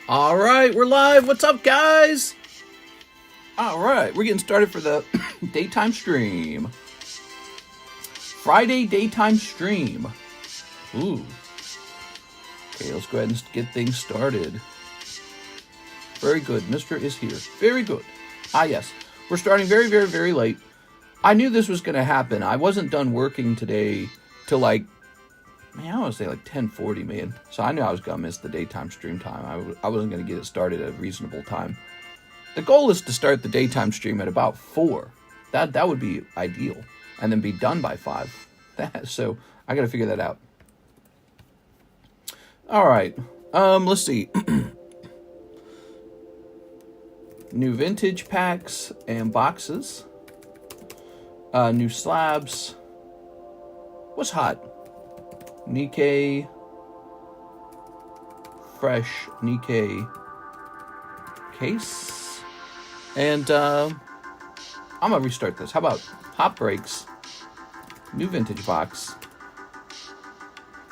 All right, we're live. What's up, guys? All right, we're getting started for the daytime stream. Friday daytime stream. Ooh. Okay, let's go ahead and get things started. Very good. Mr. is here. Very good. Ah, yes. We're starting very, very, very late. I knew this was going to happen. I wasn't done working today till like, man, I want to say like 10:40, man. So I knew I was going to miss the daytime stream time. I wasn't going to get it started at a reasonable time. The goal is to start the daytime stream at about 4. That would be ideal. And then be done by 5. So I got to figure that out. All right. Let's see. New vintage packs and boxes. New slabs. What's hot? Nikke. Fresh Nikke case. And I'm going to restart this. How about hot breaks? New vintage box.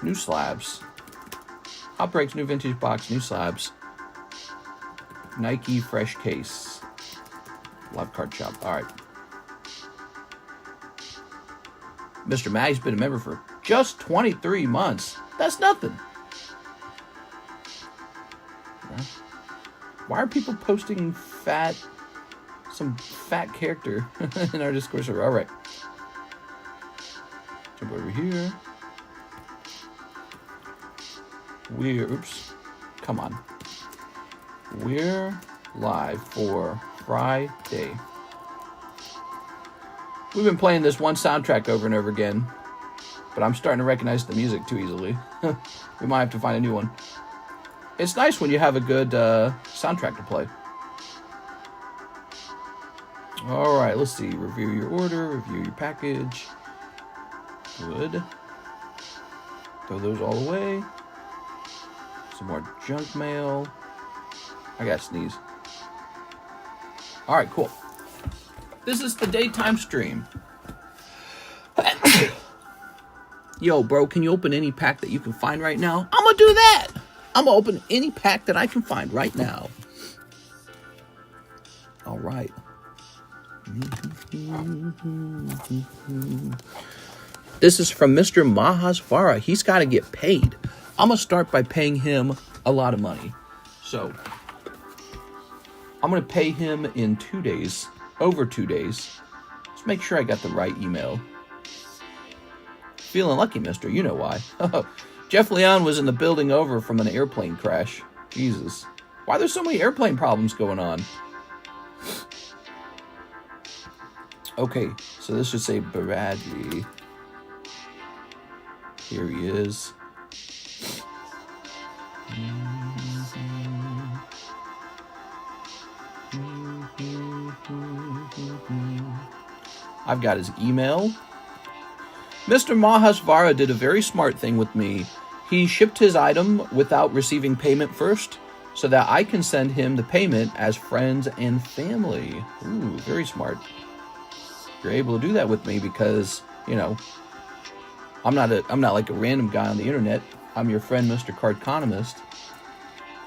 New slabs. Hot breaks, new vintage box, new slabs. Nikke fresh case. Love card shop. All right. Mr. Mag's been a member for just 23 months. That's nothing. Why are people posting some fat character in our Discord server? All right. Jump over here. Oops. Come on. We're live for Friday. We've been playing this one soundtrack over and over again, but I'm starting to recognize the music too easily. We might have to find a new one. It's nice when you have a good soundtrack to play. All right, let's see. Review your order, review your package. Good. Throw those all away. Some more junk mail. I gotta sneeze. All right, cool. This is the daytime stream. Yo, bro, can you open any pack that you can find right now? I'm gonna do that. I'm gonna open any pack that I can find right now. All right. This is from Mr. Mahasvara. He's got to get paid. I'm gonna start by paying him a lot of money. So I'm gonna pay him in 2 days. Over 2 days. Let's make sure I got the right email. Feeling lucky, mister. You know why. Jeff Leon was in the building over from an airplane crash. Jesus. Why are there so many airplane problems going on? Okay, so this should say Bradley. Here he is. I've got his email. Mr. Mahasvara did a very smart thing with me. He shipped his item without receiving payment first, so that I can send him the payment as friends and family. Ooh, very smart. You're able to do that with me because, you know, I'm not like a random guy on the internet. I'm your friend, Mr. Cardconomist.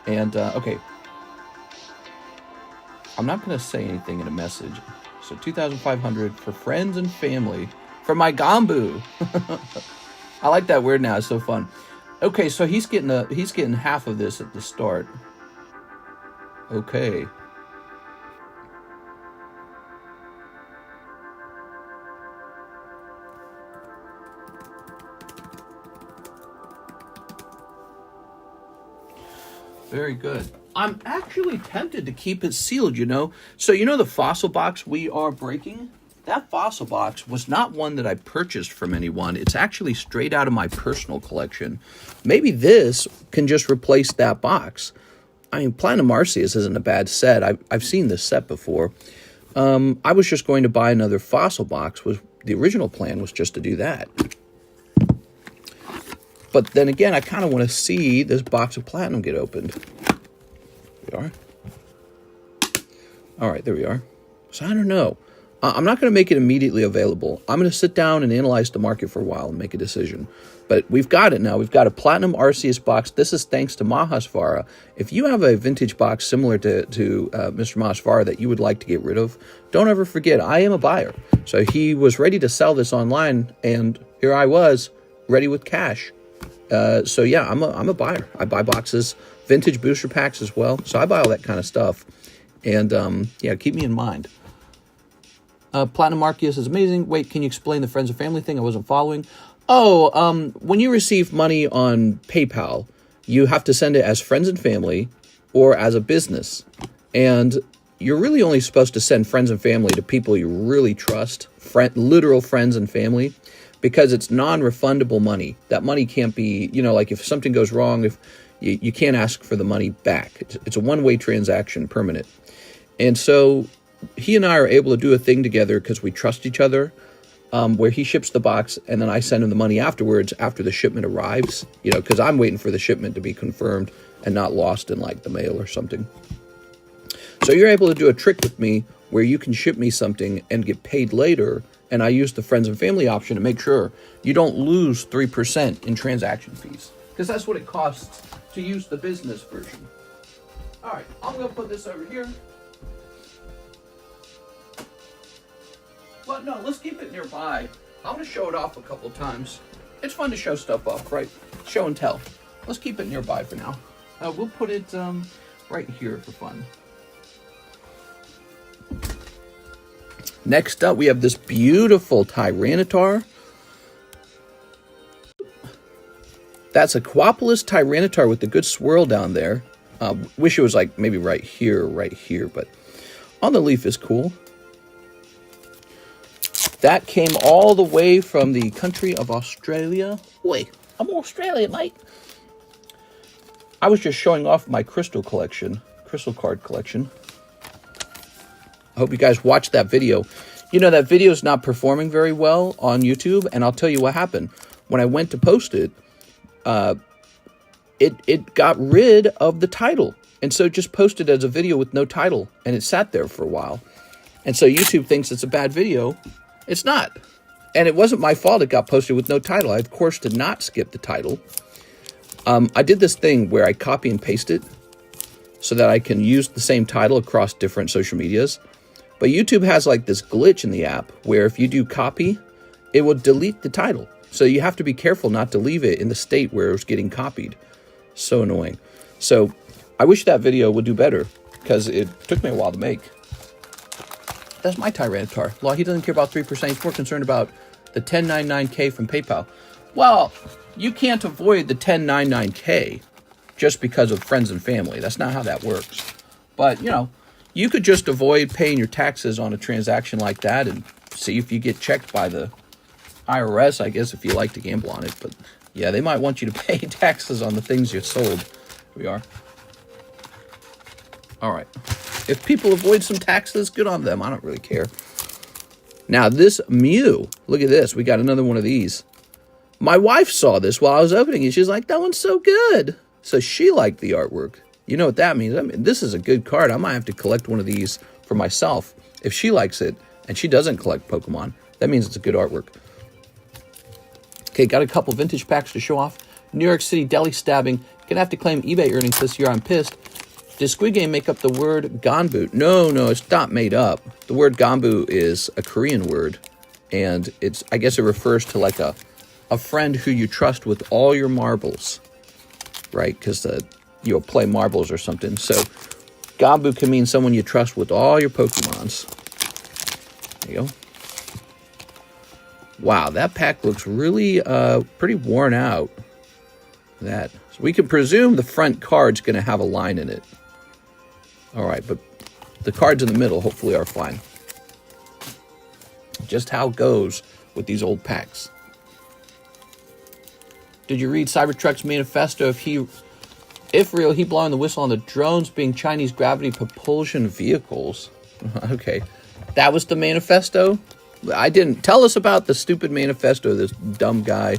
And, okay. I'm not going to say anything in a message. So 2,500 for friends and family. For my Gambu. I like that word now. It's so fun. Okay, so he's getting half of this at the start. Okay. Very good. I'm actually tempted to keep it sealed, you know. So you know the fossil box we are breaking? That fossil box was not one that I purchased from anyone. It's actually straight out of my personal collection. Maybe this can just replace that box. I mean, Platinum Arceus isn't a bad set. I've seen this set before. I was just going to buy another fossil box. The original plan was just to do that. But then again, I kind of want to see this box of platinum get opened. There we are. All right, there we are. So I don't know. I'm not going to make it immediately available. I'm going to sit down and analyze the market for a while and make a decision. But we've got it now. We've got a Platinum Arceus box. This is thanks to Mahasvara. If you have a vintage box similar to Mr. Mahasvara that you would like to get rid of, don't ever forget, I am a buyer. So he was ready to sell this online, and here I was, ready with cash. So yeah, I'm a buyer. I buy boxes, vintage booster packs as well. So I buy all that kind of stuff. And yeah, keep me in mind. Platinum Arceus is amazing. Wait, can you explain the friends and family thing? I wasn't following. Oh, when you receive money on PayPal, you have to send it as friends and family or as a business. And you're really only supposed to send friends and family to people you really trust, literal friends and family, because it's non-refundable money. That money can't be, you know, like if something goes wrong, if you can't ask for the money back. It's a one-way transaction, permanent. And so he and I are able to do a thing together because we trust each other, where he ships the box and then I send him the money afterwards after the shipment arrives, you know, because I'm waiting for the shipment to be confirmed and not lost in like the mail or something. So you're able to do a trick with me where you can ship me something and get paid later, and I use the friends and family option to make sure you don't lose 3% in transaction fees, because that's what it costs to use the business version. All right, I'm going to put this over here. But no, let's keep it nearby. I'm going to show it off a couple of times. It's fun to show stuff off, right? Show and tell. Let's keep it nearby for now. We'll put it right here for fun. Next up, we have this beautiful Tyranitar. That's a Quapolis Tyranitar with the good swirl down there. Wish it was like maybe right here, but on the leaf is cool. That came all the way from the country of Australia. Wait, I'm Australian, mate. I was just showing off my crystal card collection. I hope you guys watched that video. You know, that video is not performing very well on YouTube, and I'll tell you what happened. When I went to post it, it got rid of the title, and so just posted as a video with no title, and it sat there for a while. And so YouTube thinks it's a bad video. It's not. And it wasn't my fault it got posted with no title. I, of course, did not skip the title. I did this thing where I copy and paste it so that I can use the same title across different social medias. But YouTube has like this glitch in the app where if you do copy, it will delete the title. So you have to be careful not to leave it in the state where it was getting copied. So annoying. So I wish that video would do better because it took me a while to make. That's my Tyranitar. Well, he doesn't care about 3%. He's more concerned about the 1099K from PayPal. Well, you can't avoid the 1099K just because of friends and family. That's not how that works. But, you know, you could just avoid paying your taxes on a transaction like that and see if you get checked by the IRS, I guess, if you like to gamble on it. But, yeah, they might want you to pay taxes on the things you sold. Here we are. All right. If people avoid some taxes, good on them. I don't really care. Now, this Mew, look at this. We got another one of these. My wife saw this while I was opening it. She's like, that one's so good. So she liked the artwork. You know what that means? I mean, this is a good card. I might have to collect one of these for myself. If she likes it and she doesn't collect Pokemon, that means it's a good artwork. Okay, got a couple vintage packs to show off. New York City deli stabbing. Gonna have to claim eBay earnings this year. I'm pissed. Did Squid Game make up the word ganbu? No, it's not made up. The word ganbu is a Korean word, and I guess it refers to like a friend who you trust with all your marbles, right? Because you'll play marbles or something. So ganbu can mean someone you trust with all your Pokemons. There you go. Wow, that pack looks really pretty worn out. So we can presume the front card's going to have a line in it. All right, but the cards in the middle hopefully are fine. Just how it goes with these old packs. Did you read Cybertruck's manifesto? If real, he blowing the whistle on the drones being Chinese gravity propulsion vehicles. Okay, that was the manifesto? I didn't. Tell us about the stupid manifesto, this dumb guy.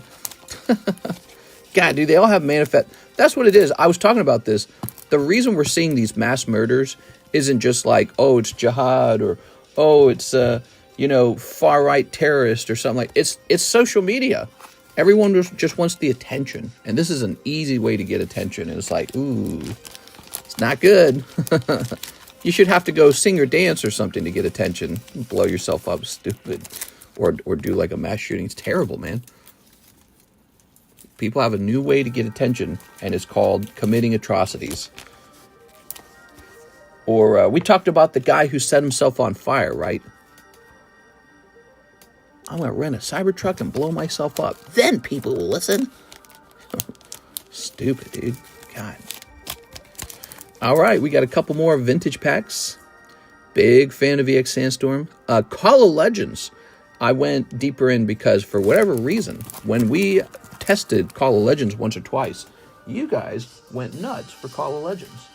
God, dude, they all have manifest. That's what it is. I was talking about this. The reason we're seeing these mass murders isn't just like, oh, it's jihad or, oh, it's, you know, far-right terrorist or something like it's social media. Everyone just wants the attention. And this is an easy way to get attention. And it's like, ooh, it's not good. You should have to go sing or dance or something to get attention. Blow yourself up, stupid. Or do like a mass shooting. It's terrible, man. People have a new way to get attention, and it's called committing atrocities. Or we talked about the guy who set himself on fire, right? I'm going to rent a Cybertruck and blow myself up. Then people will listen. Stupid, dude. God. All right, we got a couple more vintage packs. Big fan of EX Sandstorm. Call of Legends. I went deeper in because for whatever reason, when we tested Call of Legends once or twice, you guys went nuts for Call of Legends.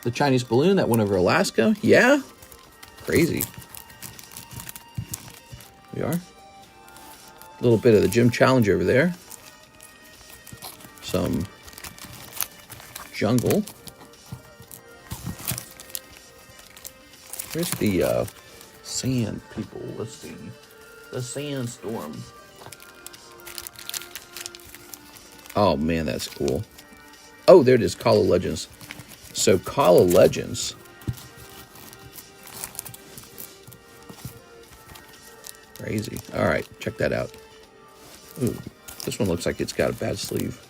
The Chinese balloon that went over Alaska. Yeah. Crazy. We are. A little bit of the gym challenge over there. Some jungle. Here's the sand people. Let's see. The sandstorm. Oh man, that's cool. Oh, there it is. Call of Legends. So Call of Legends. Crazy. All right, check that out. Ooh, this one looks like it's got a bad sleeve.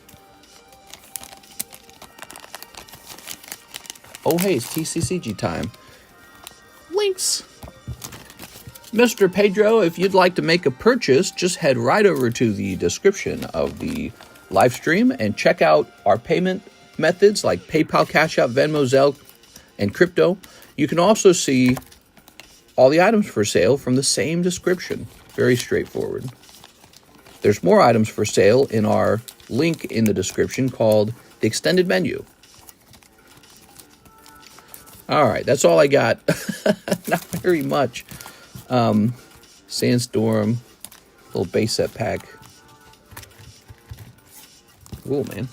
Oh, hey, it's TCCG time. Links. Mr. Pedro, if you'd like to make a purchase, just head right over to the description of the live stream and check out our payment methods like PayPal, CASHAPP, VENMO, ZELLE, and crypto. You can also see all the items for sale from the same description. Very straightforward. There's more items for sale in our link in the description called the extended menu. All right, that's all I got. Not very much. Sandstorm, little base set pack. Cool, man.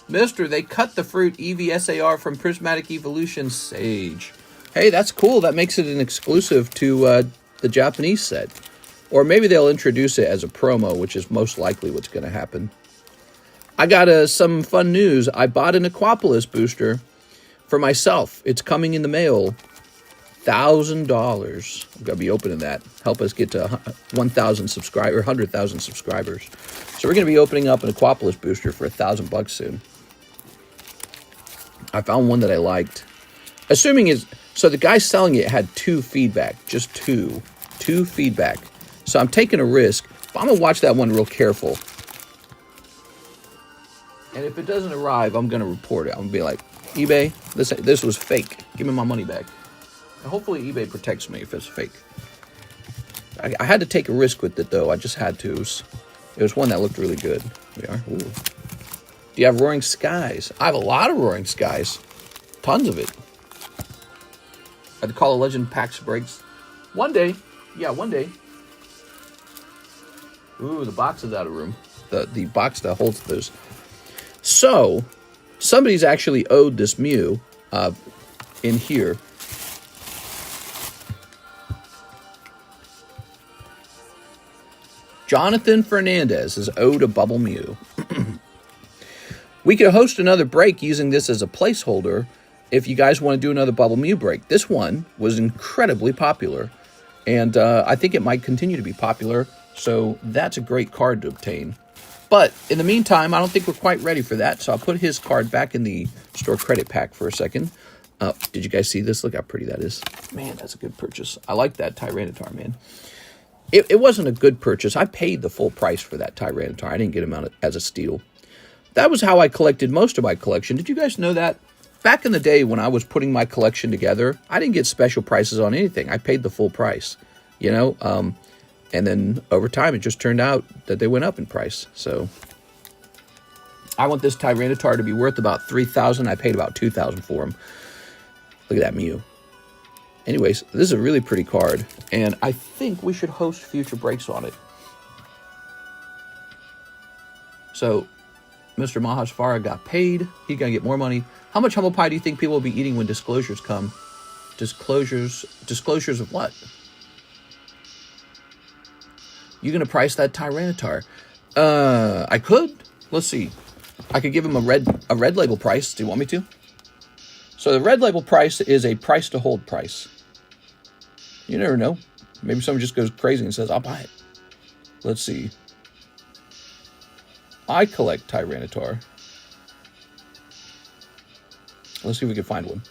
Mister, they cut the fruit EVSAR from Prismatic Evolution Sage. Hey, that's cool. That makes it an exclusive to the Japanese set. Or maybe they'll introduce it as a promo, which is most likely what's going to happen. I got some fun news. I bought an Aquapolis booster for myself. It's coming in the mail. $1,000. I'm going to be opening that. Help us get to 1,000 subscribers, or 100,000 subscribers. So we're going to be opening up an Aquapolis booster for $1,000 soon. I found one that I liked. Assuming is so the guy selling it had 2 feedback, just two feedback. So I'm taking a risk, but I'm gonna watch that one real careful. And if it doesn't arrive, I'm gonna report it. I'm gonna be like, eBay, this was fake. Give me my money back. And hopefully eBay protects me if it's fake. I had to take a risk with it though. I just had to. It was one that looked really good. We are. Ooh. Do you have Roaring Skies? I have a lot of Roaring Skies. Tons of it. I'd call a Legend packs breaks. One day. Yeah, one day. Ooh, the box is out of room. The box that holds those. So, somebody's actually owed this Mew in here. Jonathan Fernandez is owed a Bubble Mew. We could host another break using this as a placeholder if you guys want to do another Bubble Mew break. This one was incredibly popular, and I think it might continue to be popular, so that's a great card to obtain. But in the meantime, I don't think we're quite ready for that, so I'll put his card back in the store credit pack for a second. Did you guys see this? Look how pretty that is. Man, that's a good purchase. I like that Tyranitar, man. It wasn't a good purchase. I paid the full price for that Tyranitar. I didn't get him out as a steal. That was how I collected most of my collection. Did you guys know that? Back in the day when I was putting my collection together, I didn't get special prices on anything. I paid the full price, you know? And then over time, it just turned out that they went up in price. So I want this Tyranitar to be worth about $3,000. I paid about $2,000 for him. Look at that Mew. Anyways, this is a really pretty card, and I think we should host future breaks on it. So, Mr. Mahashvara got paid. He's going to get more money. How much humble pie do you think people will be eating when disclosures come? Disclosures of what? You gonna price that Tyranitar? I could. Let's see. I could give him a red label price. Do you want me to? So the red label price is a price to hold price. You never know. Maybe someone just goes crazy and says, I'll buy it. Let's see. I collect Tyranitar. Let's see if we can find one.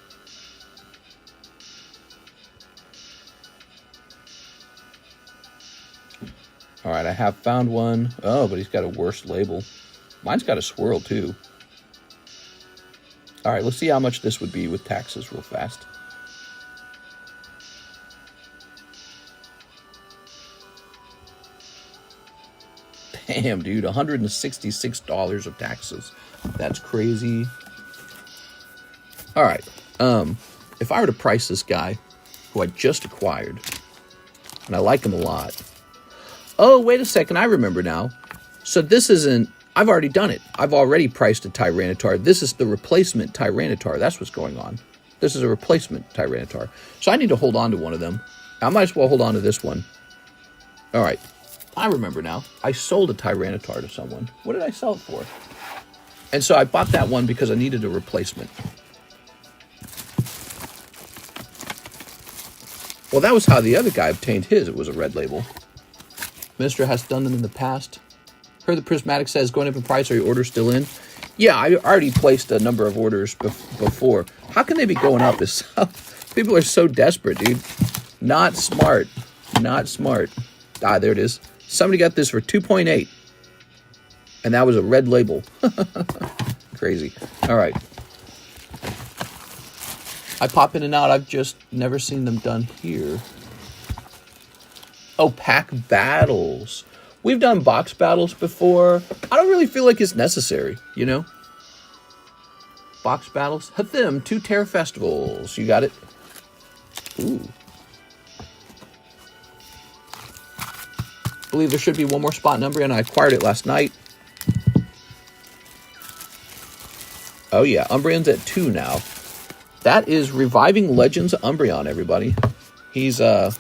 All right, I have found one. Oh, but he's got a worse label. Mine's got a swirl, too. All right, let's see how much this would be with taxes real fast. Damn, dude, $166 of taxes. That's crazy. All right, if I were to price this guy, who I just acquired, and I like him a lot. Oh, wait a second, I remember now. So this isn't, I've already done it. I've already priced a Tyranitar. This is the replacement Tyranitar. That's what's going on. This is a replacement Tyranitar. So I need to hold on to one of them. I might as well hold on to this one. All right. I remember now. I sold a Tyranitar to someone. What did I sell it for? And so I bought that one because I needed a replacement. Well, that was how the other guy obtained his. It was a red label. Minister has done them in the past. Heard the Prismatic says going up in price. Are your orders still in? Yeah, I already placed a number of orders before. How can they be going up? People are so desperate, dude. Not smart. Not smart. Ah, there it is. Somebody got this for 2.8. And that was a red label. Crazy. All right. I pop in and out. I've just never seen them done here. Oh, pack battles. We've done box battles before. I don't really feel like it's necessary, you know? Box battles. Hathim, 2 Terror Festivals. You got it? Ooh. I believe there should be one more spot in Umbreon, and I acquired it last night. Oh, yeah. Umbreon's at 2 now. That is Reviving Legends Umbreon, everybody. He's an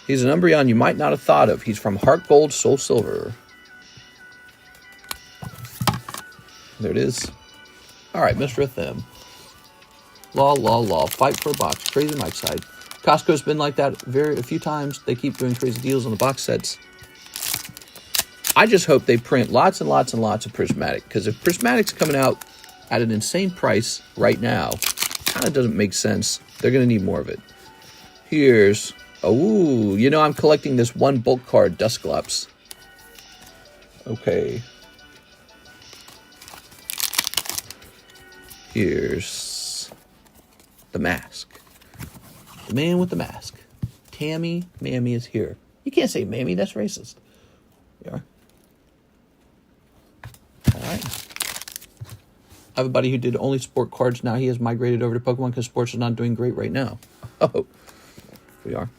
Umbreon you might not have thought of. He's from Heart Gold, Soul Silver. There it is. All right, Mr. Them. Law. Fight for a box. Crazy Mike side. Costco's been like that a few times. They keep doing crazy deals on the box sets. I just hope they print lots and lots and lots of Prismatic. Because if Prismatic's coming out at an insane price right now, kind of doesn't make sense. They're going to need more of it. Here's... Oh, you know I'm collecting this one bulk card, Dusclops. Okay. Here's the mask. The man with the mask. Tammy Mammy is here. You can't say Mammy, that's racist. You are. All right. I have a buddy who did only sport cards. Now he has migrated over to Pokemon because sports is not doing great right now. Oh, we are.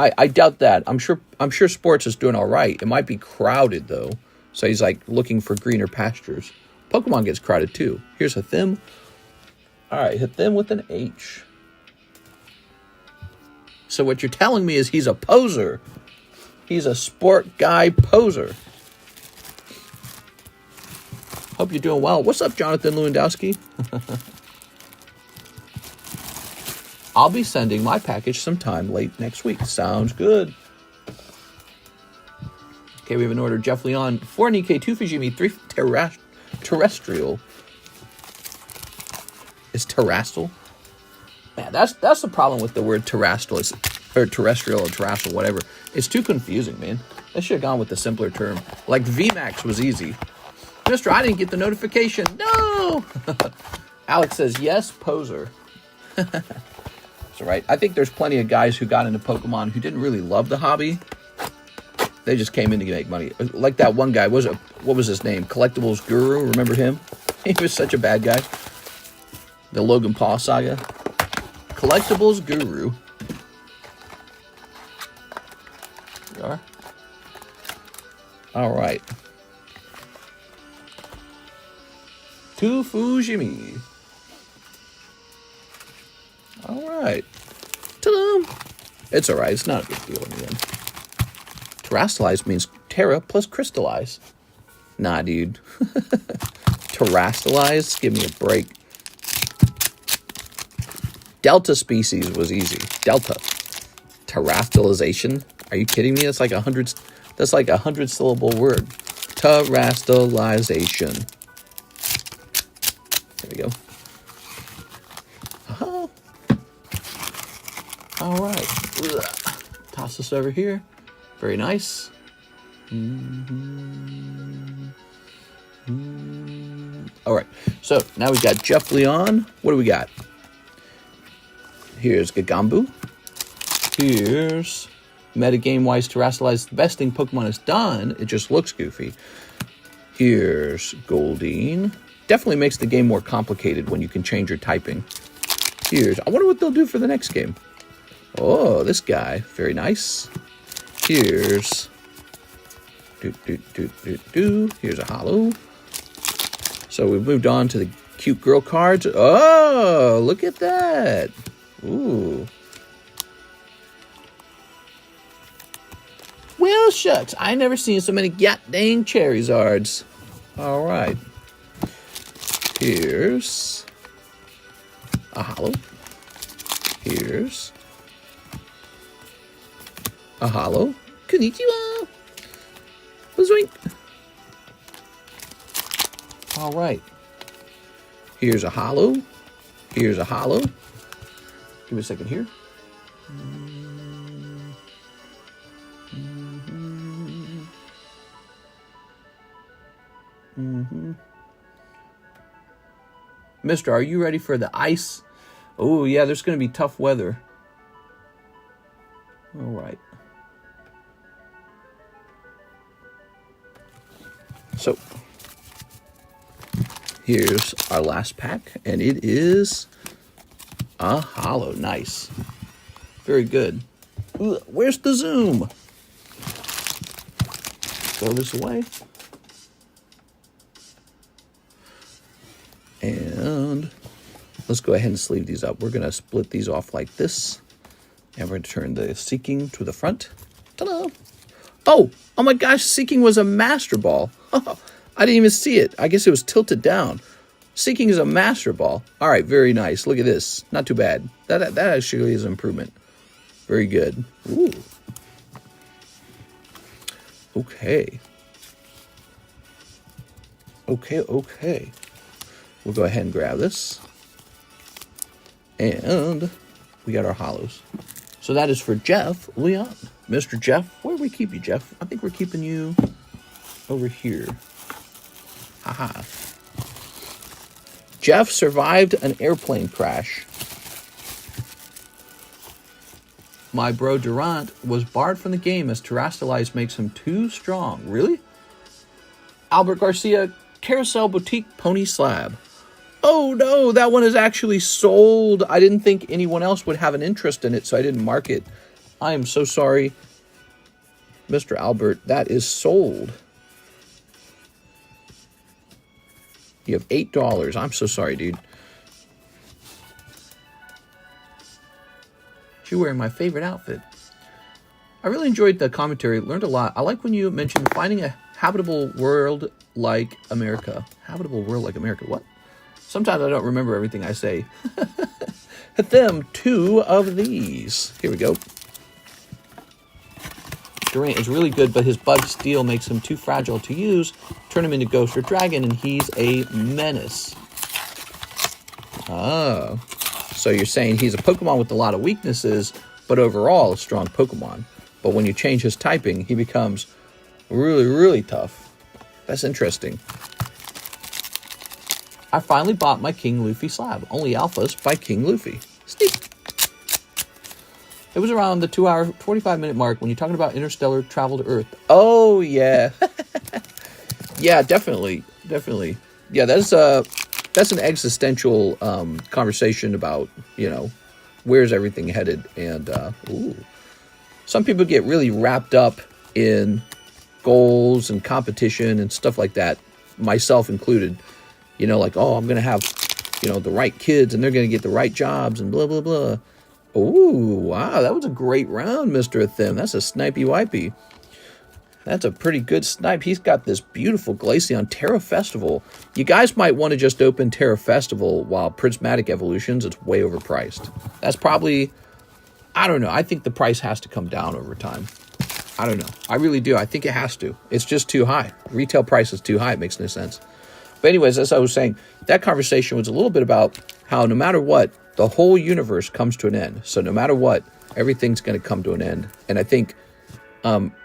I doubt that. I'm sure sports is doing all right. It might be crowded though. So he's like looking for greener pastures. Pokemon gets crowded too. Here's Hathim. All right, Hathim with an H. So what you're telling me is he's a poser. He's a sport guy poser. Hope you're doing well. What's up, Jonathan Lewandowski? I'll be sending my package sometime late next week. Sounds good. Okay, we have an order. Jeff Leon, 4 Nikke, 2 Fujimi, 3 terrestrial. Is terrestrial? Man, that's the problem with the word terrestrial. Or terrestrial or terrestrial, whatever. It's too confusing, man. They should have gone with a simpler term. Like VMAX was easy. Mister, I didn't get the notification. No! Alex says, yes, poser. That's right. I think there's plenty of guys who got into Pokemon who didn't really love the hobby. They just came in to make money. Like that one guy. What was his name? Collectibles Guru. Remember him? He was such a bad guy. The Logan Paul saga. Collectibles Guru. There you are. All right. 2 Fujimi. All right. It's all right. It's not a big deal in the end. Terrestrialize means terra plus crystallize. Nah, dude. Terrestrialize? Give me a break. Delta species was easy. Delta. Terrestrialization? Are you kidding me? That's like a 100-syllable word. Terrestrialization. There we go. All right. Ugh. Toss this over here. Very nice. All right. So now we've got Jeff Leon. What do we got? Here's Gagambu. Here's metagame-wise terrestrialize. The best thing Pokemon has done. It just looks goofy. Here's Goldeen. Definitely makes the game more complicated when you can change your typing. Here's... I wonder what they'll do for the next game. Oh, this guy. Very nice. Here's... Here's a holo. So we've moved on to the cute girl cards. Oh, look at that. Ooh. Well, shucks. I never seen so many dang Charizards. All right. Here's a holo. Here's a holo. Konnichiwa. Zoink. All right. Here's a holo. Here's a holo. Give me a second here. Mister, are you ready for the ice? Oh, yeah, there's going to be tough weather. All right. So, here's our last pack, and it is a holo. Nice. Very good. Ooh, where's the zoom? Throw this away. And let's go ahead and sleeve these up. We're going to split these off like this. And we're going to turn the Seeking to the front. Ta-da! Oh my gosh, Seeking was a Master Ball. Oh, I didn't even see it. I guess it was tilted down. Seeking is a Master Ball. All right, very nice. Look at this. Not too bad. That actually is an improvement. Very good. Ooh. Okay. Okay. We'll go ahead and grab this. And we got our holos. So that is for Jeff Leon. Mr. Jeff, where do we keep you, Jeff? I think we're keeping you over here. Haha. Jeff survived an airplane crash. My bro Durant was barred from the game as Terrestrialize makes him too strong. Really? Albert Garcia, Carousel Boutique Pony Slab. Oh no, that one is actually sold. I didn't think anyone else would have an interest in it, so I didn't mark it. I am so sorry, Mr. Albert. That is sold. You have $8. I'm so sorry, dude. You're wearing my favorite outfit. I really enjoyed the commentary. Learned a lot. I like when you mentioned finding a habitable world like America. Habitable world like America. What? Sometimes I don't remember everything I say. Hit them 2 of these. Here we go. Durant is really good, but his bug steel makes him too fragile to use. Turn him into Ghost or Dragon, and he's a menace. Oh. So you're saying he's a Pokemon with a lot of weaknesses, but overall a strong Pokemon. But when you change his typing, he becomes really, really tough. That's interesting. I finally bought my King Luffy slab. Only alphas by King Luffy. Sneak. It was around the 2-hour, 45-minute mark when you're talking about interstellar travel to Earth. Oh, yeah. Yeah, definitely. Definitely. Yeah, that's an existential conversation about, where's everything headed. And, some people get really wrapped up in goals and competition and stuff like that, myself included. Like, oh, I'm going to have, the right kids and they're going to get the right jobs and blah, blah, blah. Ooh, wow, that was a great round, Mr. Athim. That's a snipey wipey. That's a pretty good snipe. He's got this beautiful Glaceon Terra Festival. You guys might want to just open Terra Festival while Prismatic Evolutions, it's way overpriced. That's probably, I don't know. I think the price has to come down over time. I don't know. I really do. I think it has to. It's just too high. Retail price is too high. It makes no sense. But anyways, as I was saying, that conversation was a little bit about how no matter what, the whole universe comes to an end. So no matter what, everything's going to come to an end. And I think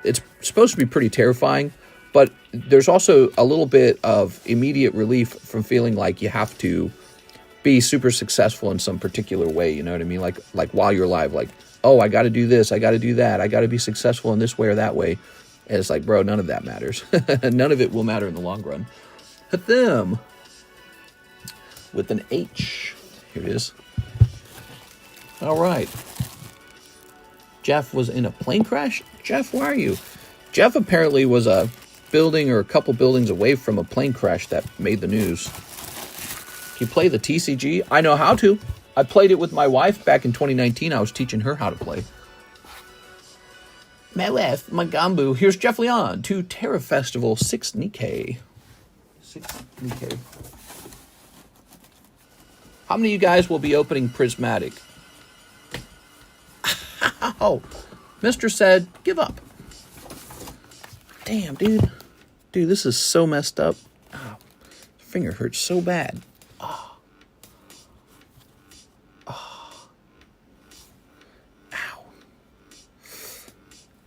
it's supposed to be pretty terrifying, but there's also a little bit of immediate relief from feeling like you have to be super successful in some particular way. You know what I mean? Like while you're alive, like, oh, I got to do this, I got to do that, I got to be successful in this way or that way. And it's like, bro, none of that matters. None of it will matter in the long run. Hit them with an H. Here it is. All right. Jeff was in a plane crash? Jeff, where are you? Jeff apparently was a building or a couple buildings away from a plane crash that made the news. Can you play the TCG? I know how to. I played it with my wife back in 2019. I was teaching her how to play. My wife, my Gambu. Here's Jeff Leon to Terra Festival 6 Nikke. 6 Nikke. How many of you guys will be opening Prismatic? Oh, Mr. said, give up. Damn, dude. Dude, this is so messed up. Oh, finger hurts so bad. Oh. Oh. Ow.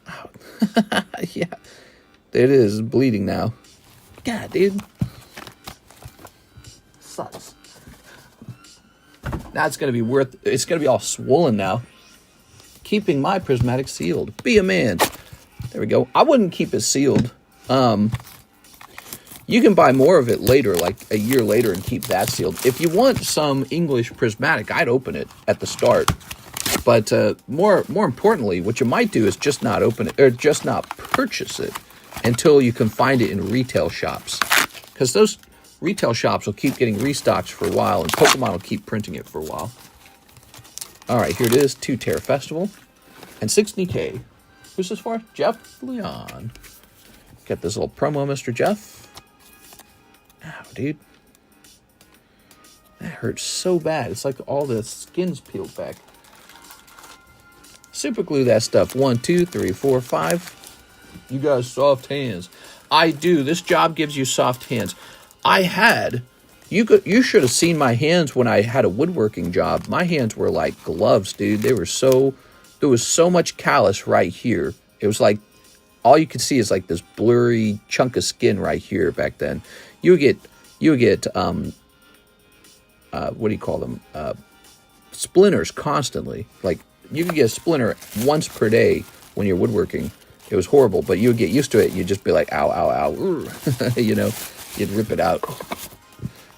Ow. Yeah. There it is, bleeding now. God, dude. Sucks. Now it's going to be it's going to be all swollen now. Keeping my prismatic sealed. Be a man. There we go. I wouldn't keep it sealed. You can buy more of it later, like a year later, and keep that sealed. If you want some English prismatic, I'd open it at the start. But more importantly, what you might do is just not open it, or just not purchase it until you can find it in retail shops. Because those retail shops will keep getting restocks for a while, and Pokemon will keep printing it for a while. All right, here it is, 2 Terra Festival and 6 Nikke. Who's this for? Jeff Leon. Get this little promo, Mr. Jeff. Ow, dude. That hurts so bad. It's like all the skin's peeled back. Super glue that stuff. 1, 2, 3, 4, 5. You got soft hands. I do. This job gives you soft hands. I had... You should have seen my hands when I had a woodworking job. My hands were like gloves, dude. There was so much callus right here. It was like all you could see is like this blurry chunk of skin right here back then. You would get what do you call them? Splinters constantly. Like you could get a splinter once per day when you're woodworking. It was horrible, but you would get used to it. You'd just be like, ow, ow, ow. You know, you'd rip it out.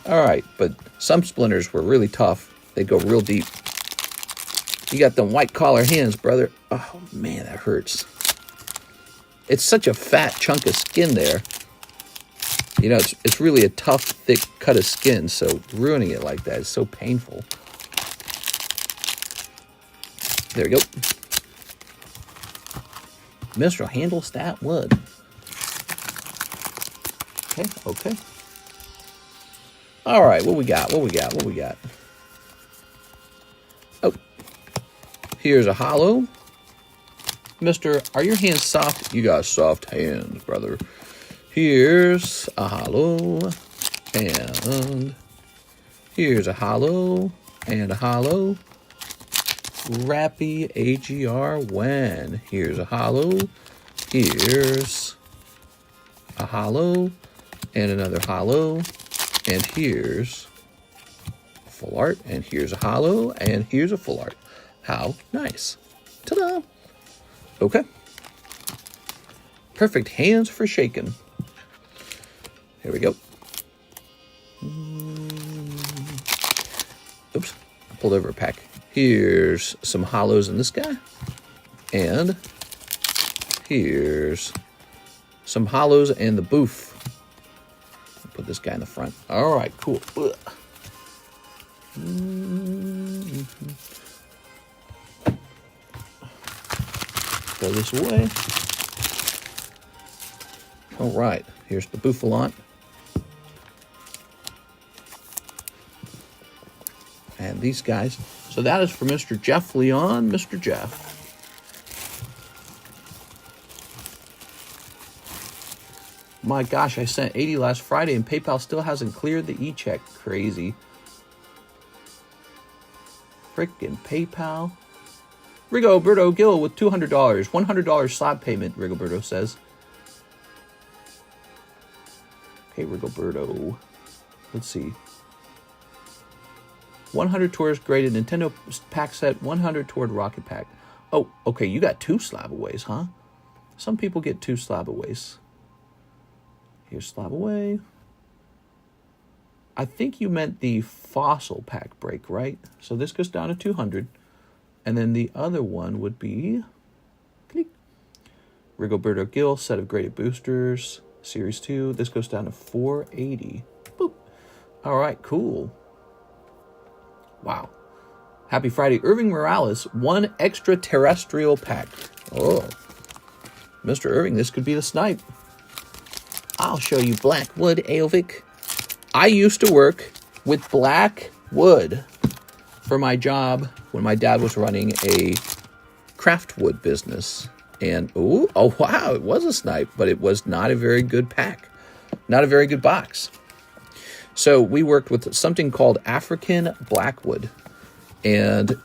All right, but some splinters were really tough. They go real deep. You got them white collar hands, brother. Oh, man, that hurts. It's such a fat chunk of skin there. You know, it's really a tough, thick cut of skin, so ruining it like that is so painful. There we go. Mr. Handle Stat Wood. Okay. All right, what we got? Oh, here's a holo. Mister, are your hands soft? You got soft hands, brother. Here's a holo, and here's a holo, and a holo. Rappy AGR when. Here's a holo. Here's a holo, and another holo. And here's full art, and here's a holo, and here's a full art. How nice. Ta-da! Okay. Perfect hands for shaking. Here we go. Oops, I pulled over a pack. Here's some holos in this guy. And here's some holos and the boof. Put this guy in the front. All right, cool. Throw this away. All right, here's the Bouffalante. And these guys. So that is for Mr. Jeff Leon. Mr. Jeff. My gosh, I sent 80 last Friday and PayPal still hasn't cleared the e-check. Crazy. Frickin' PayPal. Rigoberto Gill with $200. $100 slab payment, Rigoberto says. Okay, Rigoberto. Let's see. 100 towards graded Nintendo pack set, 100 toward Rocket Pack. Oh, okay, you got 2 slab aways, huh? Some people get 2 slab aways. Here's slab away. I think you meant the fossil pack break, right? So this goes down to 200. And then the other one would be click, Rigoberto Gill, set of graded boosters, Series 2. This goes down to 480. Boop. All right, cool. Wow. Happy Friday. Irving Morales, 1 extraterrestrial pack. Oh. Mr. Irving, this could be the snipe. I'll show you Blackwood, Aovic. I used to work with Blackwood for my job when my dad was running a craft wood business. And, oh wow, it was a snipe, but it was not a very good pack. Not a very good box. So we worked with something called African Blackwood. And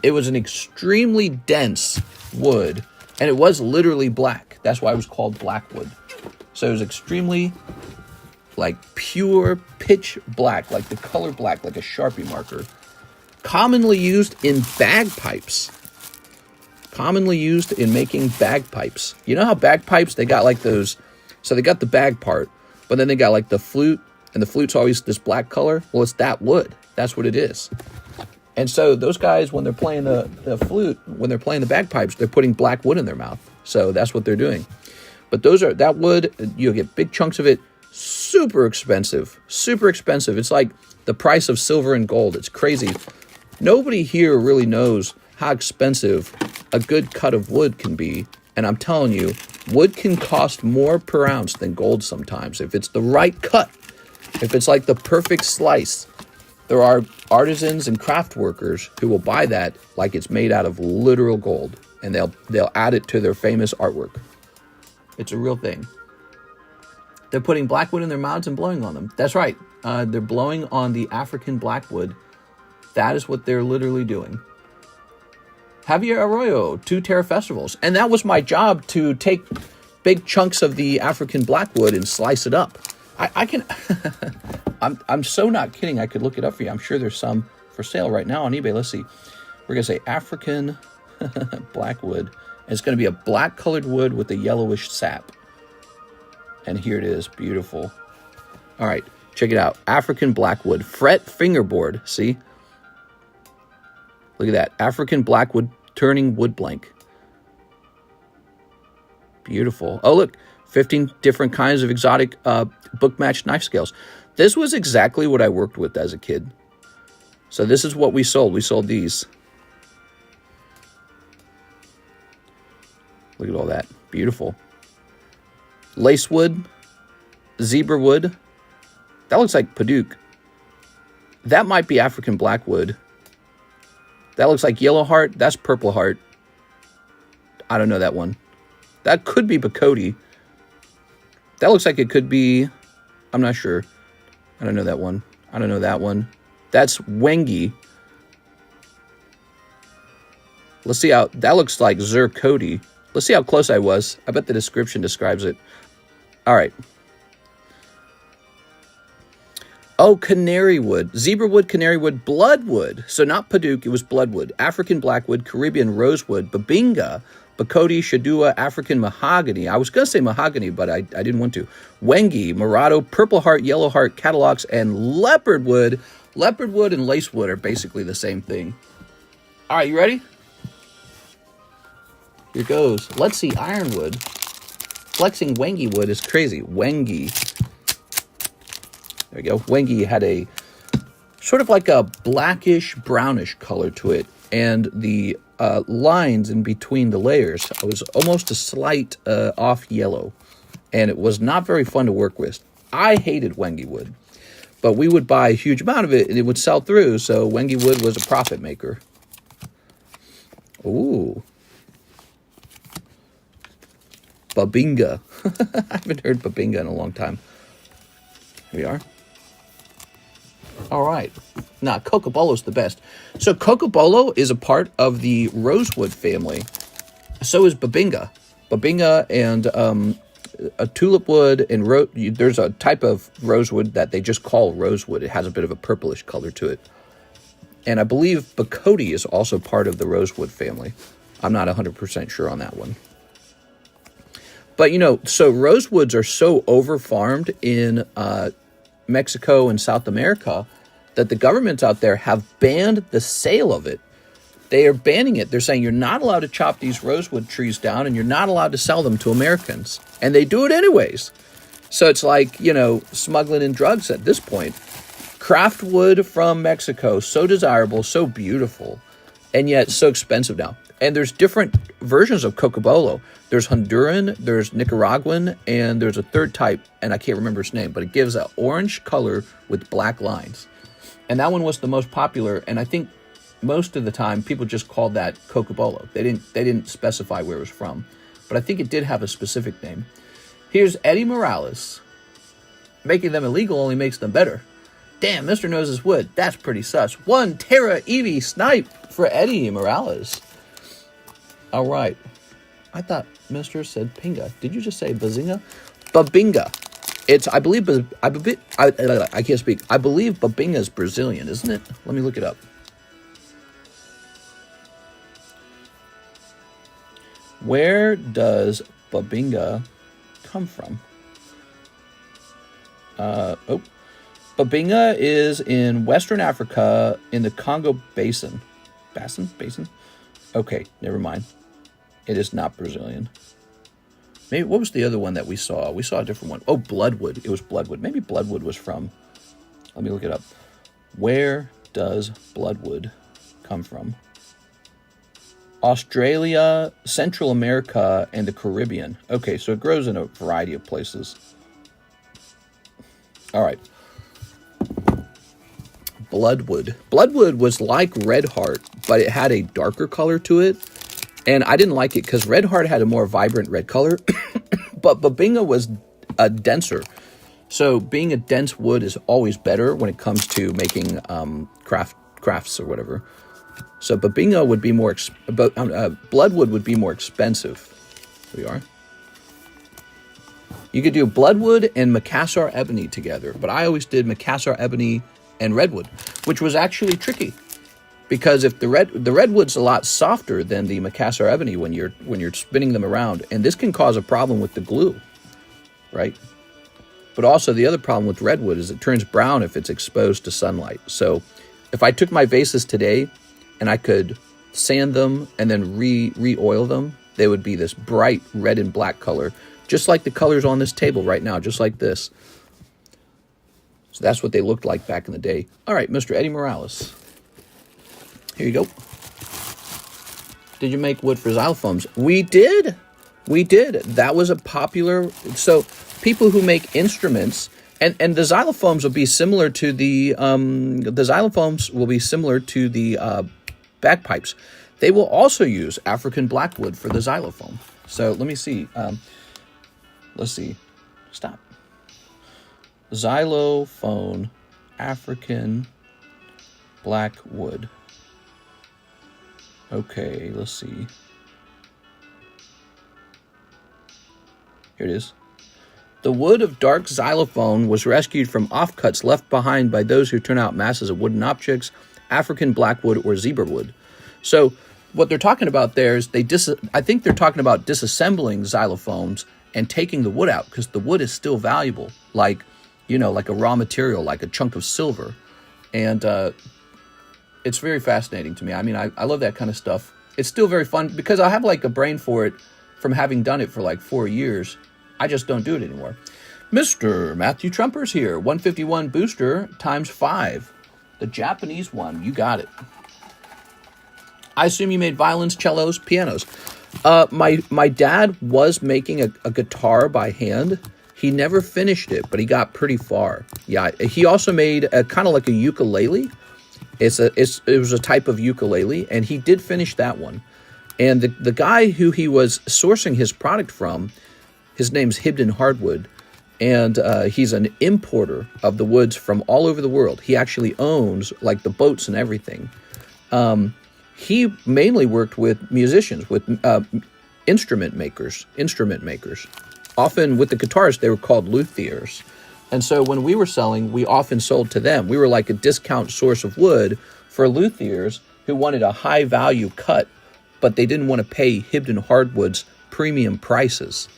it was an extremely dense wood. And it was literally black. That's why it was called Blackwood. So it was extremely, like, pure pitch black, like the color black, like a Sharpie marker. Commonly used in bagpipes. Commonly used in making bagpipes. You know how bagpipes, they got like those, so they got the bag part, but then they got like the flute, and the flute's always this black color. Well, it's that wood. That's what it is. And so those guys, when they're playing the flute, when they're playing the bagpipes, they're putting black wood in their mouth. So that's what they're doing. But that wood, you'll get big chunks of it, super expensive. Super expensive. It's like the price of silver and gold. It's crazy. Nobody here really knows how expensive a good cut of wood can be. And I'm telling you, wood can cost more per ounce than gold sometimes. If it's the right cut, if it's like the perfect slice, there are artisans and craft workers who will buy that like it's made out of literal gold. And they'll add it to their famous artwork. It's a real thing. They're putting blackwood in their mouths and blowing on them. That's right. They're blowing on the African blackwood. That is what they're literally doing. Javier Arroyo, 2 Terra Festivals. And that was my job, to take big chunks of the African blackwood and slice it up. I can... I'm so not kidding. I could look it up for you. I'm sure there's some for sale right now on eBay. Let's see. We're going to say African blackwood. And it's going to be a black colored wood with a yellowish sap. And here it is. Beautiful. All right. Check it out. African blackwood. Fret fingerboard. See? Look at that. African blackwood turning wood blank. Beautiful. Oh, look. 15 different kinds of exotic book-matched knife scales. This was exactly what I worked with as a kid. So this is what we sold. We sold these. Look at all that. Beautiful. Lacewood. Zebra wood. That looks like Paduke. That might be African blackwood. That looks like yellow heart. That's purple heart. I don't know that one. That could be Bacote. That looks like it could be... I'm not sure. I don't know that one. I don't know that one. That's Wengi. Let's see how... That looks like Zercote. Let's see how close I was. I bet the description describes it. All right. Oh, canary wood. Zebra wood, canary wood, bloodwood. So not Paduke, it was bloodwood. African blackwood, Caribbean rosewood, Babinga, Bacote, Shadua, African mahogany. I was going to say mahogany, but I didn't want to. Wengi, Murado, purple heart, yellow heart, catalogs, and leopard wood. Leopard wood and lacewood are basically the same thing. All right, you ready? Here goes. Let's see, ironwood. Flexing Wengi wood is crazy. Wengi. There we go. Wengi had a sort of like a blackish, brownish color to it. And the lines in between the layers. It was almost a slight off yellow, and it was not very fun to work with. I hated Wengi wood, but we would buy a huge amount of it, and it would sell through, so Wengi wood was a profit maker. Ooh. Babinga. I haven't heard Babinga in a long time. Here we are. All right. Now, Cocobolo's the best. So Cocobolo is a part of the rosewood family. So is Babinga. Babinga and a tulip wood, and there's a type of rosewood that they just call rosewood. It has a bit of a purplish color to it. And I believe Bacote is also part of the rosewood family. I'm not 100% sure on that one. But, you know, so rosewoods are so over-farmed in Mexico and South America that the governments out there have banned the sale of it. They are banning it. They're saying you're not allowed to chop these rosewood trees down, and you're not allowed to sell them to Americans. And they do it anyways. So it's like, you know, smuggling in drugs at this point. Craft wood from Mexico, so desirable, so beautiful, and yet so expensive now. And there's different versions of Cocobolo. There's Honduran, there's Nicaraguan, and there's a third type, and I can't remember its name, but it gives an orange color with black lines. And that one was the most popular, and I think most of the time people just called that Cocobolo. They didn't specify where it was from, but I think it did have a specific name. Here's Eddie Morales. Making them illegal only makes them better. Damn, Mr. knows his wood. That's pretty sus. 1 Terra Eevee snipe for Eddie Morales. All right. I thought Mr. said Pinga. Did you just say Bazinga? Babinga. It's, I believe, I can't speak. I believe Babinga is Brazilian, isn't it? Let me look it up. Where does Babinga come from? Babinga is in Western Africa in the Congo Basin. Basin? Okay, never mind. It is not Brazilian. Maybe, what was the other one that we saw? We saw a different one. Oh, Bloodwood. It was Bloodwood. Maybe Bloodwood was from... Let me look it up. Where does Bloodwood come from? Australia, Central America, and the Caribbean. Okay, so it grows in a variety of places. All right. Bloodwood. Bloodwood was like Red Heart, but it had a darker color to it. And I didn't like it because Red Heart had a more vibrant red color. But Babinga was denser. So being a dense wood is always better when it comes to making crafts or whatever. So Babinga would be more, Bloodwood would be more expensive. Here we are. You could do Bloodwood and Macassar Ebony together, but I always did Macassar Ebony and Redwood, which was actually tricky, because if the Redwood's a lot softer than the Macassar Ebony when you're spinning them around, and this can cause a problem with the glue, right? But also the other problem with Redwood is it turns brown if it's exposed to sunlight. So if I took my vases today and I could sand them and then re-oil them, they would be this bright red and black color, just like the colors on this table right now, just like this. So that's what they looked like back in the day. All right, Mr. Eddie Morales. Here you go. Did you make wood for xylophones? We did. We did. That was a popular... So people who make instruments... And the xylophones will be similar to the... bagpipes. They will also use African blackwood for the xylophone. So let me see. Let's see. Stop. Xylophone, African blackwood. Okay, let's see. Here it is. The wood of dark xylophone was rescued from offcuts left behind by those who turn out masses of wooden objects, African blackwood or zebra wood. So what they're talking about there is I think they're talking about disassembling xylophones and taking the wood out, because the wood is still valuable, like, you know, like a raw material, like a chunk of silver. And it's very fascinating to me. I mean, I love that kind of stuff. It's still very fun because I have like a brain for it from having done it for like 4 years. I just don't do it anymore. Mr. Matthew Trumper's here. 151 booster times 5. The Japanese one. You got it. I assume you made violins, cellos, pianos. My dad was making a guitar by hand. He never finished it, but he got pretty far. Yeah, he also made a kind of like a ukulele. It was a type of ukulele, and he did finish that one. And the guy who he was sourcing his product from, his name's Hibden Hardwood, and he's an importer of the woods from all over the world. He actually owns like the boats and everything. He mainly worked with musicians, with instrument makers. Often with the guitarists, they were called luthiers. And so when we were selling, we often sold to them. We were like a discount source of wood for luthiers who wanted a high value cut, but they didn't want to pay Hibden Hardwood's premium prices.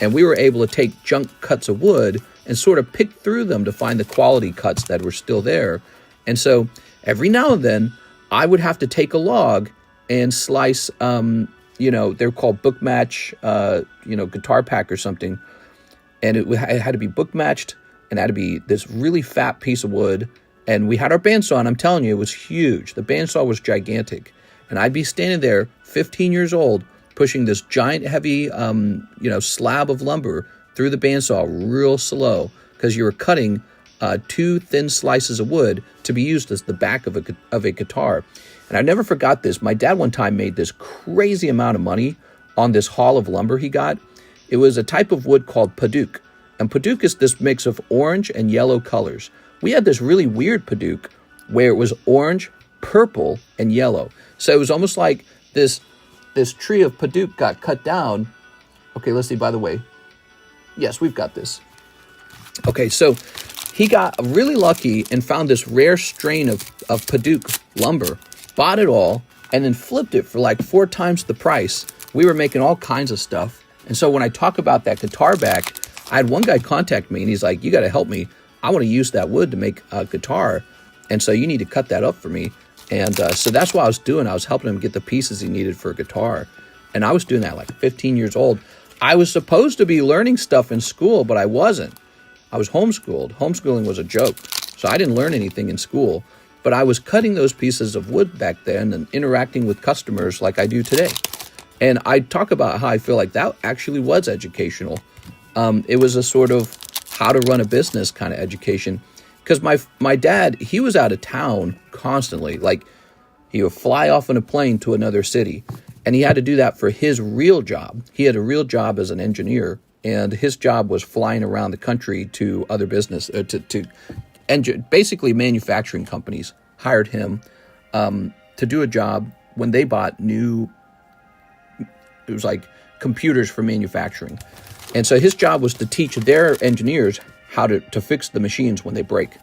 And we were able to take junk cuts of wood and sort of pick through them to find the quality cuts that were still there. And so every now and then, I would have to take a log and slice, they're called book match, guitar pack or something. And it had to be book matched, and it had to be this really fat piece of wood. And we had our bandsaw, and I'm telling you, it was huge. The bandsaw was gigantic. And I'd be standing there, 15 years old, pushing this giant, heavy, slab of lumber through the bandsaw real slow, because you were cutting 2 thin slices of wood to be used as the back of a guitar. And I never forgot this. My dad one time made this crazy amount of money on this haul of lumber he got. It was a type of wood called padauk. And padauk is this mix of orange and yellow colors. We had this really weird padauk where it was orange, purple, and yellow. So it was almost like this tree of padauk got cut down. Okay, let's see, by the way. Yes, we've got this. Okay, so he got really lucky and found this rare strain of padauk lumber, bought it all, and then flipped it for like 4 times the price. We were making all kinds of stuff. And so when I talk about that guitar back, I had one guy contact me, and he's like, you got to help me. I want to use that wood to make a guitar, and so you need to cut that up for me. And so that's what I was doing. I was helping him get the pieces he needed for a guitar. And I was doing that like 15 years old. I was supposed to be learning stuff in school, but I wasn't. I was homeschooled. Homeschooling was a joke. So I didn't learn anything in school. But I was cutting those pieces of wood back then and interacting with customers like I do today. And I talk about how I feel like that actually was educational. It was a sort of how to run a business kind of education. Because my dad, he was out of town constantly. Like, he would fly off on a plane to another city. And he had to do that for his real job. He had a real job as an engineer. And his job was flying around the country to other business, basically manufacturing companies hired him to do a job when they bought new, it was like computers for manufacturing. And so his job was to teach their engineers how to fix the machines when they break.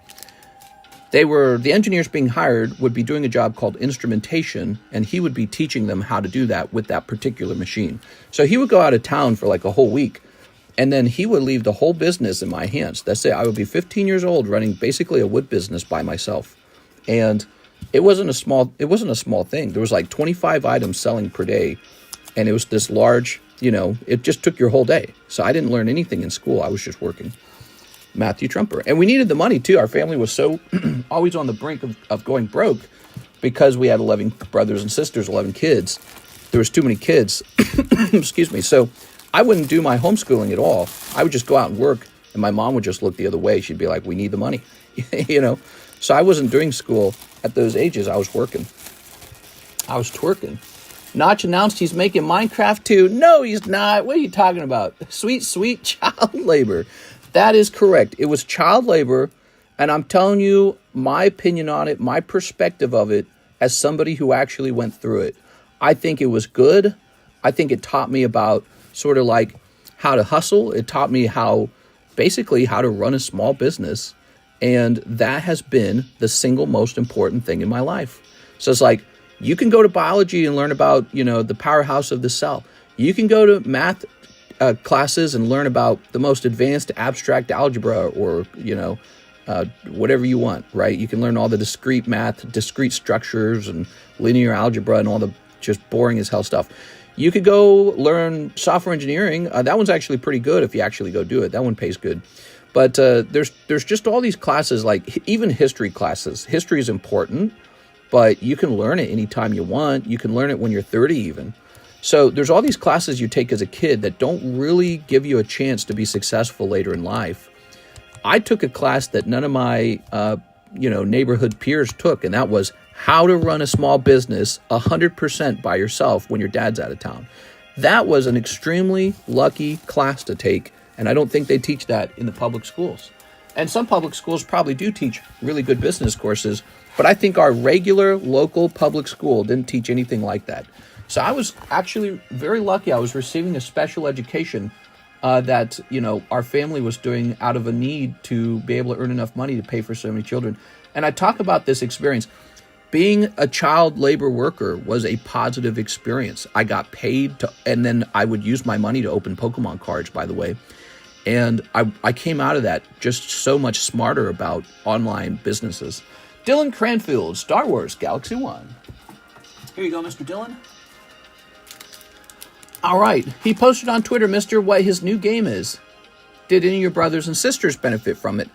The engineers being hired would be doing a job called instrumentation, and he would be teaching them how to do that with that particular machine. So he would go out of town for like a whole week, and then he would leave the whole business in my hands. That's it. I would be 15 years old running basically a wood business by myself. And it wasn't a small thing. There was like 25 items selling per day, and it was this large, it just took your whole day. So I didn't learn anything in school. I was just working. Matthew Trumper. And we needed the money too. Our family was so always on the brink of going broke because we had 11 brothers and sisters, 11 kids. There was too many kids. Excuse me. So I wouldn't do my homeschooling at all. I would just go out and work, and my mom would just look the other way. She'd be like, we need the money, So I wasn't doing school at those ages. I was working. I was twerking. Notch announced he's making Minecraft 2. No, he's not. What are you talking about? Sweet, sweet child labor. That is correct. It was child labor, and I'm telling you my opinion on it, my perspective of it as somebody who actually went through it. I think it was good. I think it taught me about sort of like how to hustle. It taught me basically how to run a small business, and that has been the single most important thing in my life. So it's like, you can go to biology and learn about, the powerhouse of the cell. You can go to math classes and learn about the most advanced abstract algebra or, whatever you want, right? You can learn all the discrete math, discrete structures and linear algebra and all the just boring as hell stuff. You could go learn software engineering. That one's actually pretty good if you actually go do it. That one pays good. But there's just all these classes, like even history classes. History is important, but you can learn it anytime you want. You can learn it when you're 30 even. So there's all these classes you take as a kid that don't really give you a chance to be successful later in life. I took a class that none of my neighborhood peers took, and that was how to run a small business 100% by yourself when your dad's out of town. That was an extremely lucky class to take, and I don't think they teach that in the public schools. And some public schools probably do teach really good business courses, but I think our regular local public school didn't teach anything like that. So I was actually very lucky. I was receiving a special education that, our family was doing out of a need to be able to earn enough money to pay for so many children. And I talk about this experience. Being a child labor worker was a positive experience. I got paid and then I would use my money to open Pokemon cards, by the way. And I came out of that just so much smarter about online businesses. Dylan Cranfield, Star Wars Galaxy 1. Here you go, Mr. Dylan. All right. He posted on Twitter, Mr., what his new game is. Did any of your brothers and sisters benefit from it?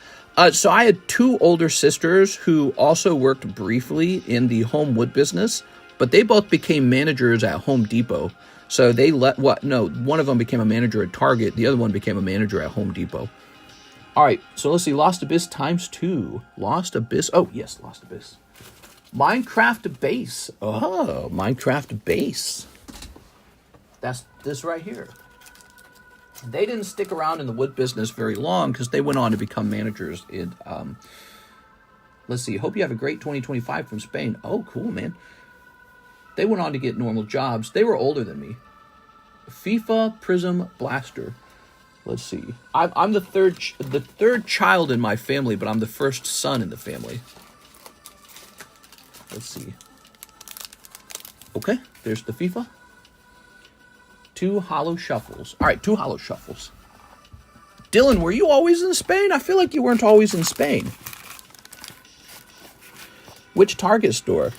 So I had two older sisters who also worked briefly in the home wood business, but they both became managers at Home Depot. So one of them became a manager at Target. The other one became a manager at Home Depot. All right, so let's see. Lost Abyss ×2. Lost Abyss. Oh, yes, Lost Abyss. Minecraft Base. Oh, Minecraft Base. That's this right here. They didn't stick around in the wood business very long because they went on to become managers in, let's see, hope you have a great 2025 from Spain. Oh, cool, man. They went on to get normal jobs. They were older than me. FIFA Prism Blaster. Let's see. I'm the third child in my family, but I'm the first son in the family. Let's see. Okay, there's the FIFA. 2 hollow shuffles. All right, 2 hollow shuffles. Dylan, were you always in Spain? I feel like you weren't always in Spain. Which Target store?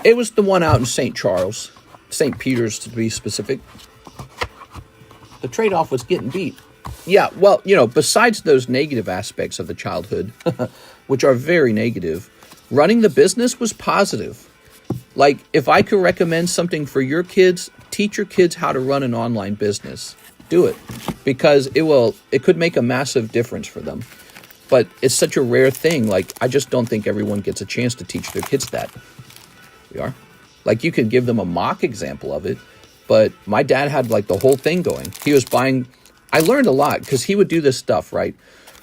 It was the one out in St. Charles. St. Peter's, to be specific. The trade-off was getting beat. Yeah, well, besides those negative aspects of the childhood, which are very negative, running the business was positive. Like, if I could recommend something for your kids, teach your kids how to run an online business. Do it, because it could make a massive difference for them. But it's such a rare thing. Like, I just don't think everyone gets a chance to teach their kids that. We are. Like, you can give them a mock example of it, but my dad had like the whole thing going. He was buying. I learned a lot because he would do this stuff, right?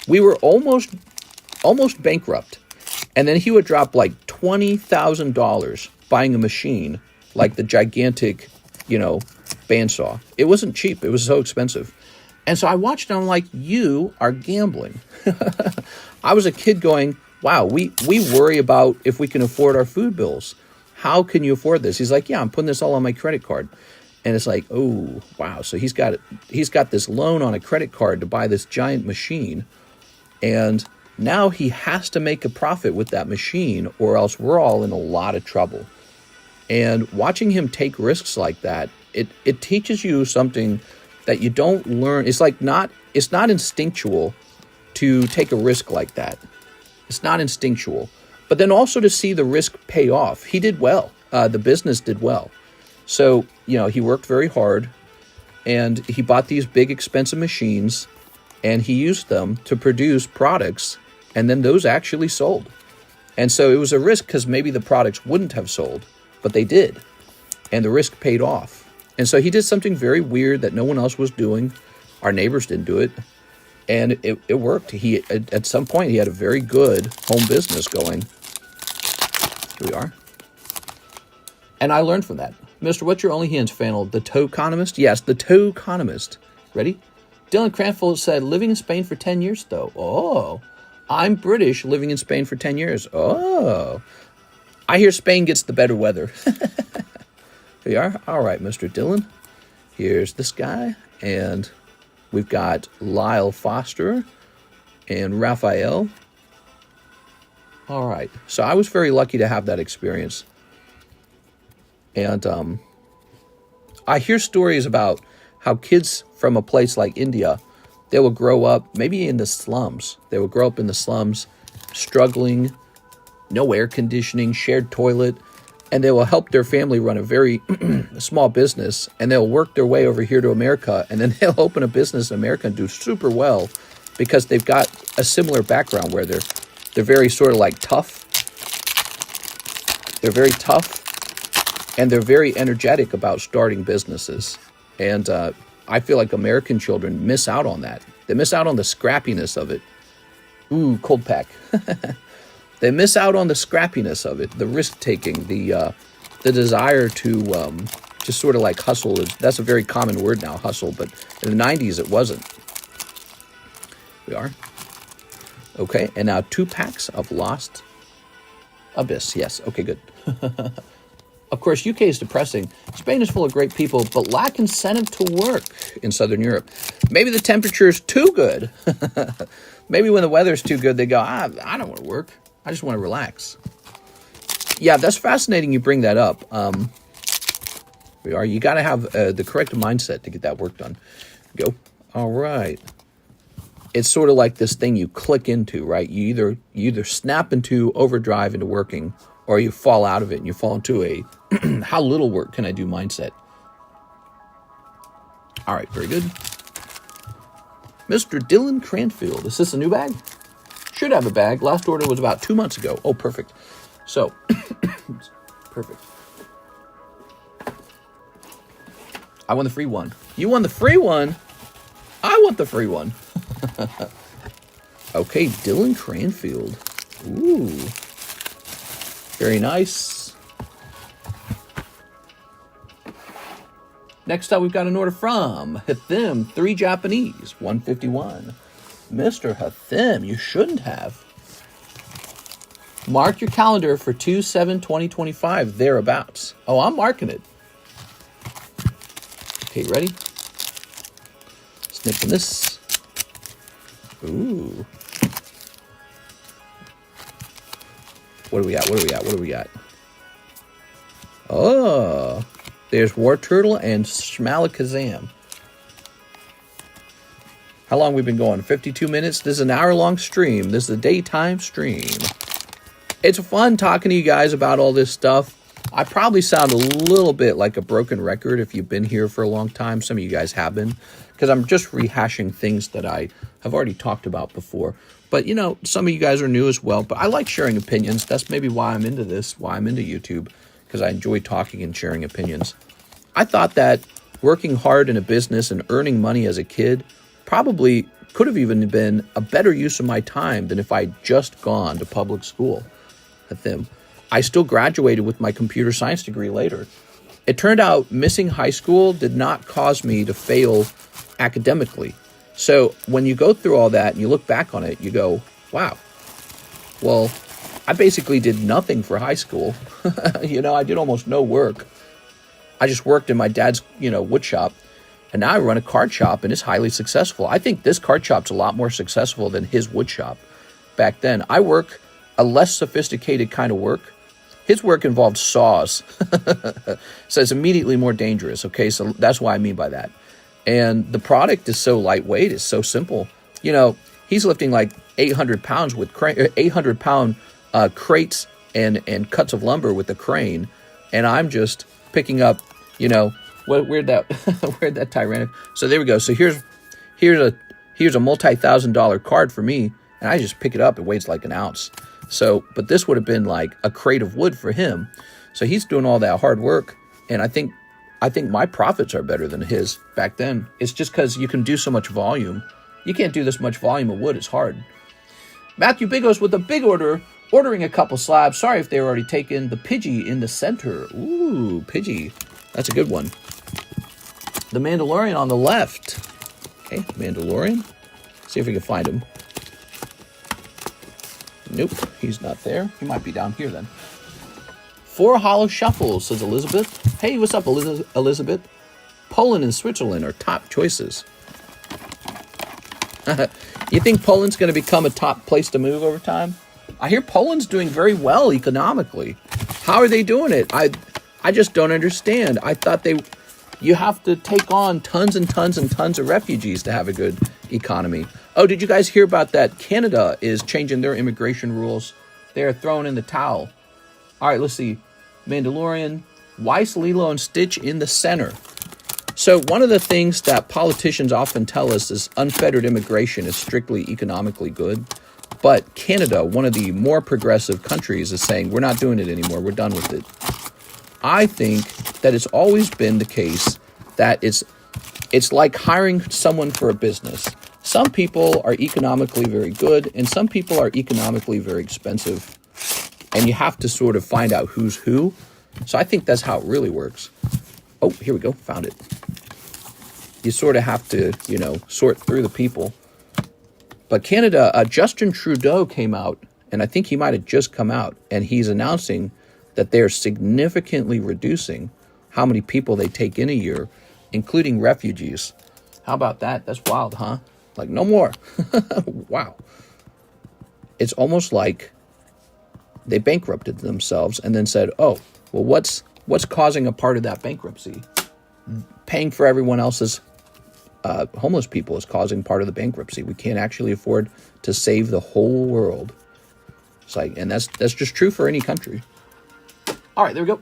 We were almost bankrupt, and then he would drop like $20,000 buying a machine like the gigantic, bandsaw. It wasn't cheap. It was so expensive. And so I watched and I'm like, you are gambling. I was a kid going, wow, we worry about if we can afford our food bills. How can you afford this? He's like, yeah, I'm putting this all on my credit card. And it's like, oh, wow. So he's got this loan on a credit card to buy this giant machine. And now he has to make a profit with that machine or else we're all in a lot of trouble. And watching him take risks like that, it teaches you something that you don't learn. It's not instinctual to take a risk like that. It's not instinctual. But then also to see the risk pay off. He did well. The business did well. So, he worked very hard and he bought these big expensive machines and he used them to produce products and then those actually sold. And so it was a risk because maybe the products wouldn't have sold, but they did. And the risk paid off. And so he did something very weird that no one else was doing. Our neighbors didn't do it. And it worked. At some point, he had a very good home business going. Here we are. And I learned from that. Mr. What's your only hands channel? The TheCardconomist? Yes, the TheCardconomist. Ready? Dylan Cranfield said, living in Spain for 10 years, though. Oh, I'm British, living in Spain for 10 years. Oh, I hear Spain gets the better weather. Here we are. All right, Mr. Dylan. Here's this guy. And we've got Lyle Foster and Raphael. All right. So I was very lucky to have that experience. And I hear stories about how kids from a place like India, they will grow up maybe in the slums. They will grow up in the slums, struggling, no air conditioning, shared toilet, and they will help their family run a very small business, and they'll work their way over here to America, and then they'll open a business in America and do super well because they've got a similar background where they're very sort of like tough. They're very tough, and they're very energetic about starting businesses. And I feel like American children miss out on that. They miss out on the scrappiness of it. Ooh, cold pack. They miss out on the scrappiness of it, the risk-taking, the desire to just sort of like hustle. That's a very common word now, hustle, but in the 90s it wasn't. We are. Okay, and now 2 packs of Lost Abyss. Yes, okay, good. Of course, UK is depressing. Spain is full of great people, but lack incentive to work in Southern Europe. Maybe the temperature is too good. Maybe when the weather's too good, they go, I don't want to work. I just want to relax. Yeah, that's fascinating you bring that up. You got to have the correct mindset to get that work done. Go. All right. It's sort of like this thing you click into, right? You either snap into overdrive into working, or you fall out of it and you fall into a how little work can I do mindset. All right, very good. Mr. Dylan Cranfield. Is this a new bag? Should have a bag. Last order was about 2 months ago. Oh, perfect. So, perfect. I won the free one. You won the free one? I want the free one. Okay, Dylan Cranfield. Ooh. Very nice. Next up, we've got an order from Hathim, 3 Japanese, 151. Mr. Hathim, you shouldn't have. Mark your calendar for 2/7/2025, thereabouts. Oh, I'm marking it. Okay, ready? Snipping this. Ooh. What do we got? Oh, there's War Turtle and Schmalakazam. How long we been going? 52 minutes? This is an hour-long stream. This is a daytime stream. It's fun talking to you guys about all this stuff. I probably sound a little bit like a broken record if you've been here for a long time. Some of you guys have been, because I'm just rehashing things that I have already talked about before. But, you know, some of you guys are new as well. But I like sharing opinions. That's maybe why I'm into this, why I'm into YouTube, because I enjoy talking and sharing opinions. I thought that working hard in a business and earning money as a kid probably could have even been a better use of my time than if I'd just gone to public school at them. I still graduated with my computer science degree later. It turned out missing high school did not cause me to fail academically. So when you go through all that and you look back on it, you go, wow, well, I basically did nothing for high school. You know, I did almost no work. I just worked in my dad's, wood shop. And now I run a card shop and it's highly successful. I think this card shop's a lot more successful than his wood shop back then. I work a less sophisticated kind of work. His work involved saws. So it's immediately more dangerous. Okay, so that's what I mean by that. And the product is so lightweight, it's so simple. You know, he's lifting like 800 pounds with 800-pound crates and cuts of lumber with a crane. And I'm just picking up, where'd that tyrannic? So there we go. So here's a multi-$1,000 card for me, and I just pick it up. It weighs like an ounce. So, but this would have been like a crate of wood for him. So he's doing all that hard work, and I think my profits are better than his back then. It's just because you can do so much volume. You can't do this much volume of wood. It's hard. Matthew Bigos with a big order, ordering a couple slabs. Sorry if they were already taken. The Pidgey in the center. Ooh, Pidgey. That's a good one. The Mandalorian on the left. Okay, Mandalorian. See if we can find him. Nope, he's not there. He might be down here then. 4 hollow shuffles, says Elizabeth. Hey, what's up, Elizabeth? Poland and Switzerland are top choices. You think Poland's going to become a top place to move over time? I hear Poland's doing very well economically. How are they doing it? I just don't understand. I thought you have to take on tons and tons and tons of refugees to have a good economy. Oh, did you guys hear about that? Canada is changing their immigration rules. They're throwing in the towel. All right, let's see. Mandalorian, Weiss, Lilo, and Stitch in the center. So one of the things that politicians often tell us is unfettered immigration is strictly economically good. But Canada, one of the more progressive countries, is saying, we're not doing it anymore. We're done with it. I think that it's always been the case that it's like hiring someone for a business. Some people are economically very good, and some people are economically very expensive. And you have to sort of find out who's who. So I think that's how it really works. Oh, here we go. Found it. You sort of have to, sort through the people. But Canada, Justin Trudeau came out, and I think he might have just come out, and he's announcing that they're significantly reducing how many people they take in a year, including refugees. How about that? That's wild, huh? Like, no more. Wow. It's almost like they bankrupted themselves and then said, oh, well, what's causing a part of that bankruptcy? Paying for everyone else's homeless people is causing part of the bankruptcy. We can't actually afford to save the whole world. It's like, and that's just true for any country. All right, there we go.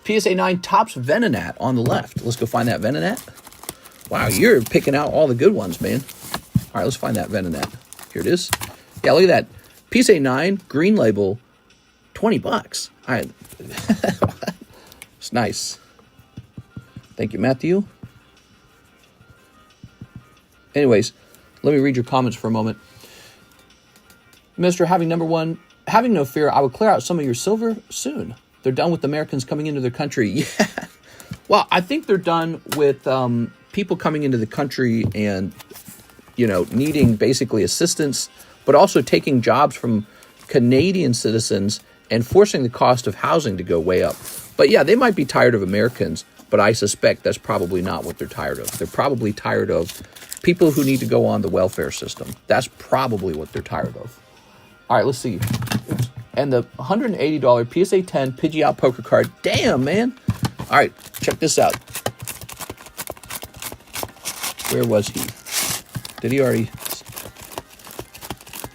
PSA 9 tops Venonat on the left. Let's go find that Venonat. Wow, you're picking out all the good ones, man. All right, let's find that Venonat. Here it is. Yeah, look at that. PSA 9, green label, $20. All right. It's nice. Thank you, Matthew. Anyways, let me read your comments for a moment. Mr. Having number one, having no fear, I will clear out some of your silver soon. They're done with Americans coming into their country. Yeah. Well, I think they're done with people coming into the country and, needing basically assistance, but also taking jobs from Canadian citizens and forcing the cost of housing to go way up. But yeah, they might be tired of Americans, but I suspect that's probably not what they're tired of. They're probably tired of people who need to go on the welfare system. That's probably what they're tired of. All right, let's see. Oops. And the $180 PSA 10 Pidgeot poker card. Damn, man. All right, check this out. Where was he? Did he already?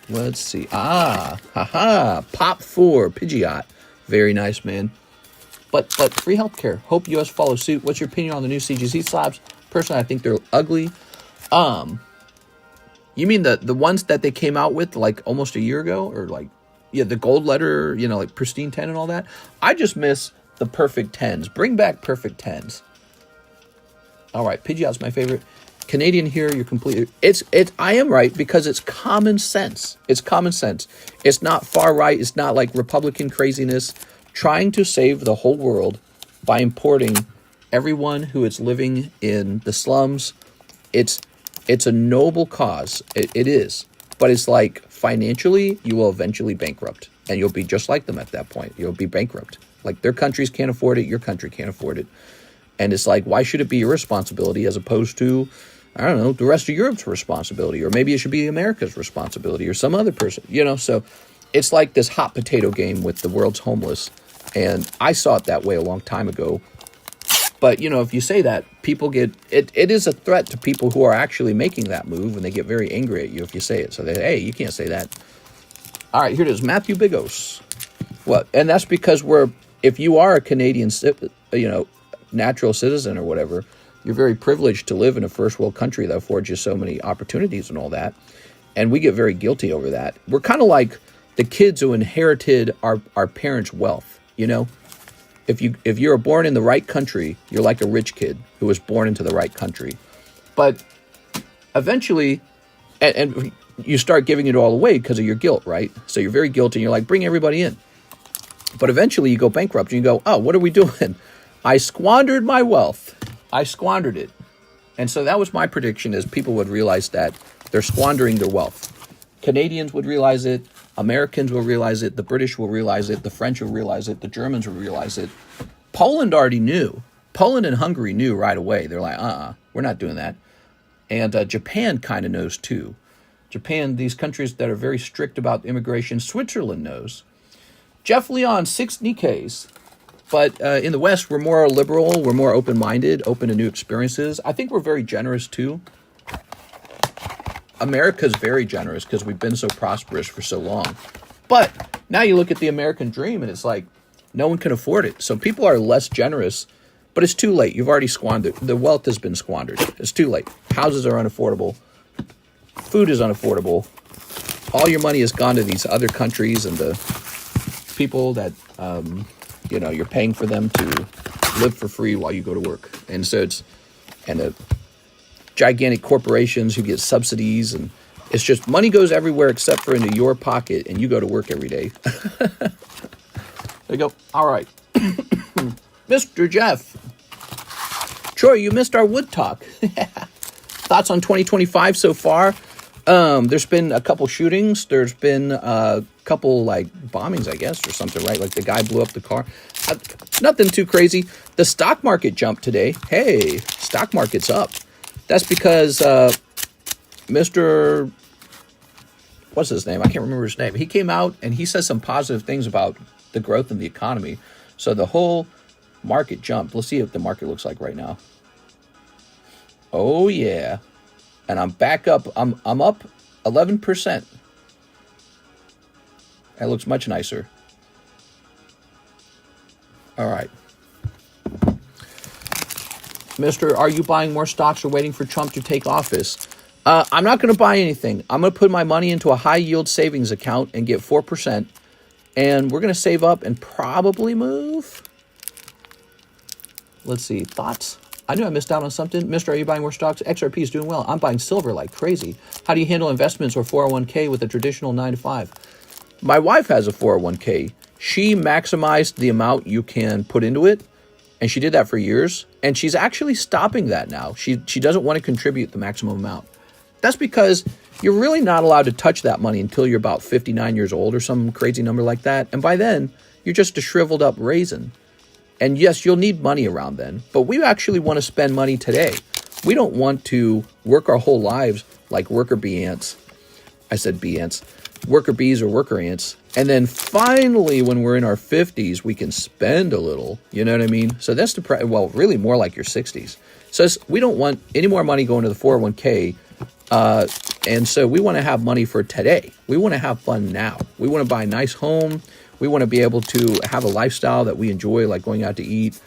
Let's see. Haha. Pop 4 Pidgeot. Very nice, man. But free healthcare. Hope US follows suit. What's your opinion on the new CGC slabs? Personally, I think they're ugly. You mean the ones that they came out with like almost a year ago, or like, yeah, the gold letter, like pristine 10 and all that. I just miss the perfect 10s. Bring back perfect 10s. All right, Pidgeot's my favorite. Canadian here, you're completely. I am right because it's common sense. It's common sense. It's not far right. It's not like Republican craziness. Trying to save the whole world by importing everyone who is living in the slums. It's a noble cause. It is. But it's like financially, you will eventually bankrupt. And you'll be just like them at that point. You'll be bankrupt. Like their countries can't afford it. Your country can't afford it. And it's like, why should it be your responsibility as opposed to, I don't know, the rest of Europe's responsibility? Or maybe it should be America's responsibility or some other person. So it's like this hot potato game with the world's homeless. And I saw it that way a long time ago. But, if you say that, people get, it is a threat to people who are actually making that move, and they get very angry at you if you say it. So they, hey, you can't say that. All right, here it is, Matthew Bigos. What? And that's because if you are a Canadian, natural citizen or whatever, you're very privileged to live in a first world country that affords you so many opportunities and all that. And we get very guilty over that. We're kind of like the kids who inherited our parents' wealth, If you're born in the right country, you're like a rich kid who was born into the right country. But eventually, and you start giving it all away because of your guilt, right? So you're very guilty and you're like, bring everybody in. But eventually you go bankrupt and you go, oh, what are we doing? I squandered my wealth. I squandered it. And so that was my prediction, is people would realize that they're squandering their wealth. Canadians would realize it. Americans will realize it. The British will realize it. The French will realize it. The Germans will realize it. Poland already knew. Poland and Hungary knew right away. They're like, we're not doing that. And Japan kind of knows too. Japan, these countries that are very strict about immigration. Switzerland knows. Jeff Leon, 6 Nikkes. But in the West, we're more liberal. We're more open-minded, open to new experiences. I think we're very generous too. America's very generous because we've been so prosperous for so long. But now you look at the American dream and it's like no one can afford it. So people are less generous, but it's too late. You've already squandered. The wealth has been squandered. It's too late. Houses are unaffordable. Food is unaffordable. All your money has gone to these other countries and the people that, you're paying for them to live for free while you go to work. And so the gigantic corporations who get subsidies, and it's just money goes everywhere except for into your pocket, and you go to work every day. There you go. All right. Mr. Jeff. Troy, you missed our wood talk. Thoughts on 2025 so far? There's been a couple shootings. There's been a couple bombings, I guess, or something, right? Like the guy blew up the car. Nothing too crazy. The stock market jumped today. Hey, stock market's up. That's because Mr. What's his name? I can't remember his name. He came out and he said some positive things about the growth in the economy. So the whole market jumped. Let's see what the market looks like right now. Oh, yeah. And I'm back up. I'm up 11%. That looks much nicer. All right. Mr. Are you buying more stocks or waiting for Trump to take office? I'm not going to buy anything. I'm going to put my money into a high yield savings account and get 4%. And we're going to save up and probably move. Let's see. Thoughts? I knew I missed out on something. Mr. Are you buying more stocks? XRP is doing well. I'm buying silver like crazy. How do you handle investments or 401k with a traditional 9 to 5? My wife has a 401k. She maximized the amount you can put into it, and she did that for years. And she's actually stopping that now. She doesn't want to contribute the maximum amount. That's because you're really not allowed to touch that money until you're about 59 years old or some crazy number like that. And by then, you're just a shriveled up raisin. And yes, you'll need money around then, but we actually want to spend money today. We don't want to work our whole lives like worker bee ants. I said bee ants. Worker bees or worker ants. And then finally, when we're in our 50s, we can spend a little. You know what I mean? So that's really more like your 60s. So we don't want any more money going to the 401k. And so we want to have money for today. We want to have fun now. We want to buy a nice home. We want to be able to have a lifestyle that we enjoy, like going out to eat.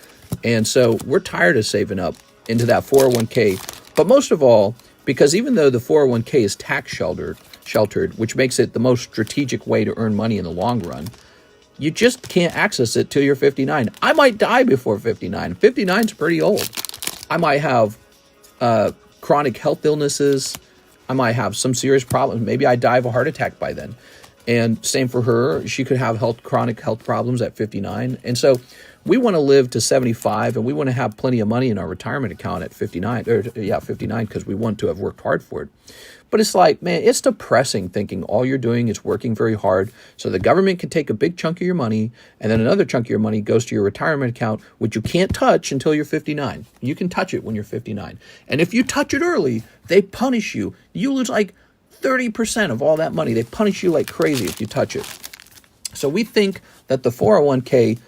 And so we're tired of saving up into that 401k. But most of all, because even though the 401k is tax sheltered, which makes it the most strategic way to earn money in the long run, you just can't access it till you're 59. I might die before 59. 59 is pretty old. I might have chronic health illnesses. I might have some serious problems. Maybe I die of a heart attack by then. And same for her. She could have chronic health problems at 59. And so we want to live to 75, and we want to have plenty of money in our retirement account at 59, 59, because we want to have worked hard for it. But it's like, man, it's depressing thinking all you're doing is working very hard so the government can take a big chunk of your money, and then another chunk of your money goes to your retirement account, which you can't touch until you're 59. You can touch it when you're 59. And if you touch it early, they punish you. You lose 30% of all that money. They punish you like crazy if you touch it. So we think that the 401k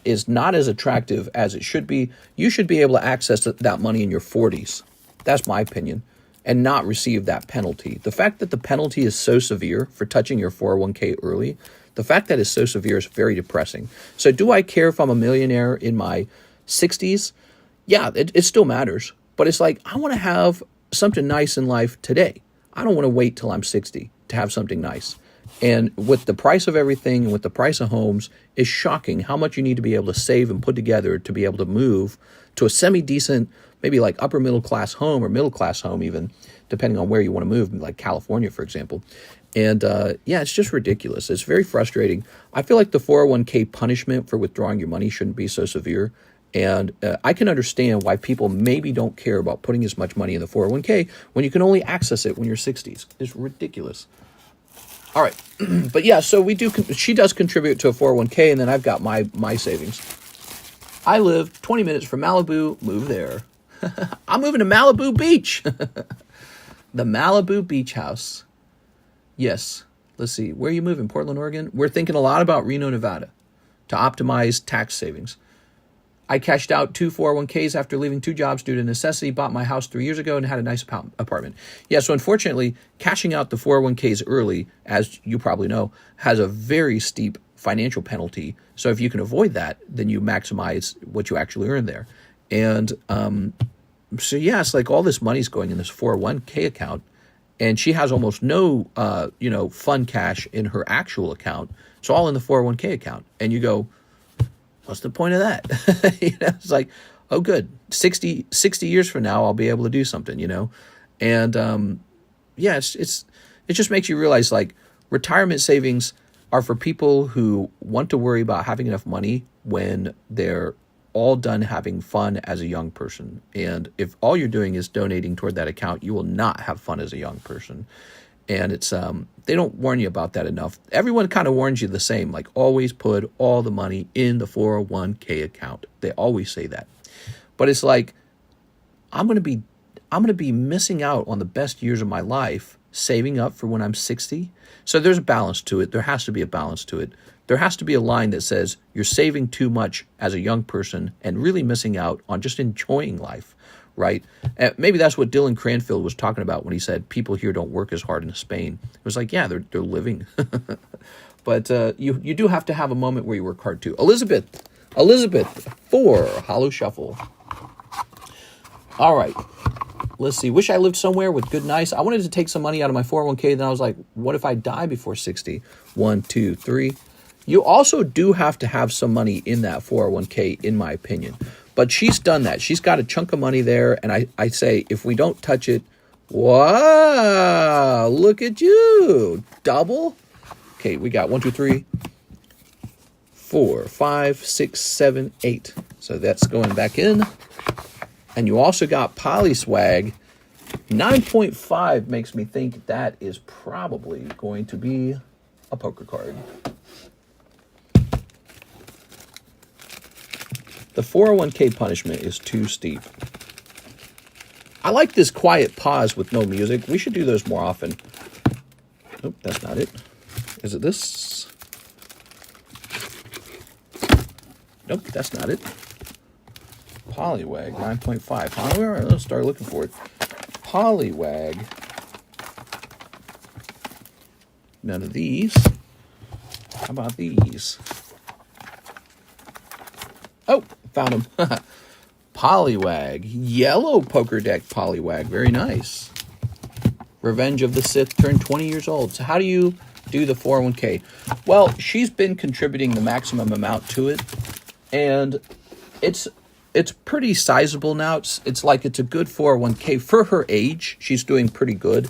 is not as attractive as it should be. You should be able to access that money in your 40s. That's my opinion. And not receive that penalty. The fact that the penalty is so severe for touching your 401k early, the fact that it's so severe is very depressing. So do I care if I'm a millionaire in my 60s? Yeah, it still matters. But it's like, I want to have something nice in life today. I don't want to wait till I'm 60 to have something nice. And with the price of everything and with the price of homes, it's shocking how much you need to be able to save and put together to be able to move to a semi-decent, maybe like upper middle class home or middle class home even, depending on where you want to move, like California, for example. And it's just ridiculous. It's very frustrating. I feel like the 401k punishment for withdrawing your money shouldn't be so severe. And I can understand why people maybe don't care about putting as much money in the 401k when you can only access it when you're 60s. It's ridiculous. All right. But yeah, so she does contribute to a 401k, and then I've got my savings. I live 20 minutes from Malibu, move there. I'm moving to Malibu Beach. The Malibu Beach House. Yes. Let's see. Where are you moving? Portland, Oregon? We're thinking a lot about Reno, Nevada to optimize tax savings. I cashed out 2 401ks after leaving 2 jobs due to necessity, bought my house 3 years ago, and had a nice apartment. Yeah, so unfortunately, cashing out the 401ks early, as you probably know, has a very steep financial penalty. So if you can avoid that, then you maximize what you actually earn there. And so, yeah, it's like all this money's going in this 401k account, and she has almost no, fund cash in her actual account. It's all in the 401k account. And you go, what's the point of that? It's like, oh, good. 60 years from now, I'll be able to do something, And yeah, it just makes you realize, like, retirement savings are for people who want to worry about having enough money when they're all done having fun as a young person. And if all you're doing is donating toward that account, you will not have fun as a young person. And it's they don't warn you about that enough. Everyone kind of warns you the same, like always put all the money in the 401k account. They always say that. But it's like, I'm going to be missing out on the best years of my life saving up for when I'm 60. So there's a balance to it. There has to be a balance to it. There has to be a line that says you're saving too much as a young person and really missing out on just enjoying life, right? And maybe that's what Dylan Cranfield was talking about when he said people here don't work as hard in Spain. It was like, yeah, they're living. But you do have to have a moment where you work hard too. Elizabeth for Holo Shuffle. All right. Let's see. Wish I lived somewhere with good, nice. I wanted to take some money out of my 401k. Then I was like, what if I die before 60? 1, 2, 3. You also do have to have some money in that 401k, in my opinion. But she's done that. She's got a chunk of money there. And I say, if we don't touch it, wow, look at you. Double. Okay, we got 1, 2, 3, 4, 5, 6, 7, 8. So that's going back in. And you also got Polyswag. 9.5 makes me think that is probably going to be a poker card. The 401k punishment is too steep. I like this quiet pause with no music. We should do those more often. Nope, that's not it. Is it this? Nope, that's not it. Polywag 9.5. All right, let's start looking for it. Polywag. None of these. How about these? Oh, found them. Polywag. Yellow poker deck Polywag. Very nice. Revenge of the Sith turned 20 years old. So how do you do the 401k? Well, she's been contributing the maximum amount to it. And it's pretty sizable now. It's like it's a good 401k for her age. She's doing pretty good.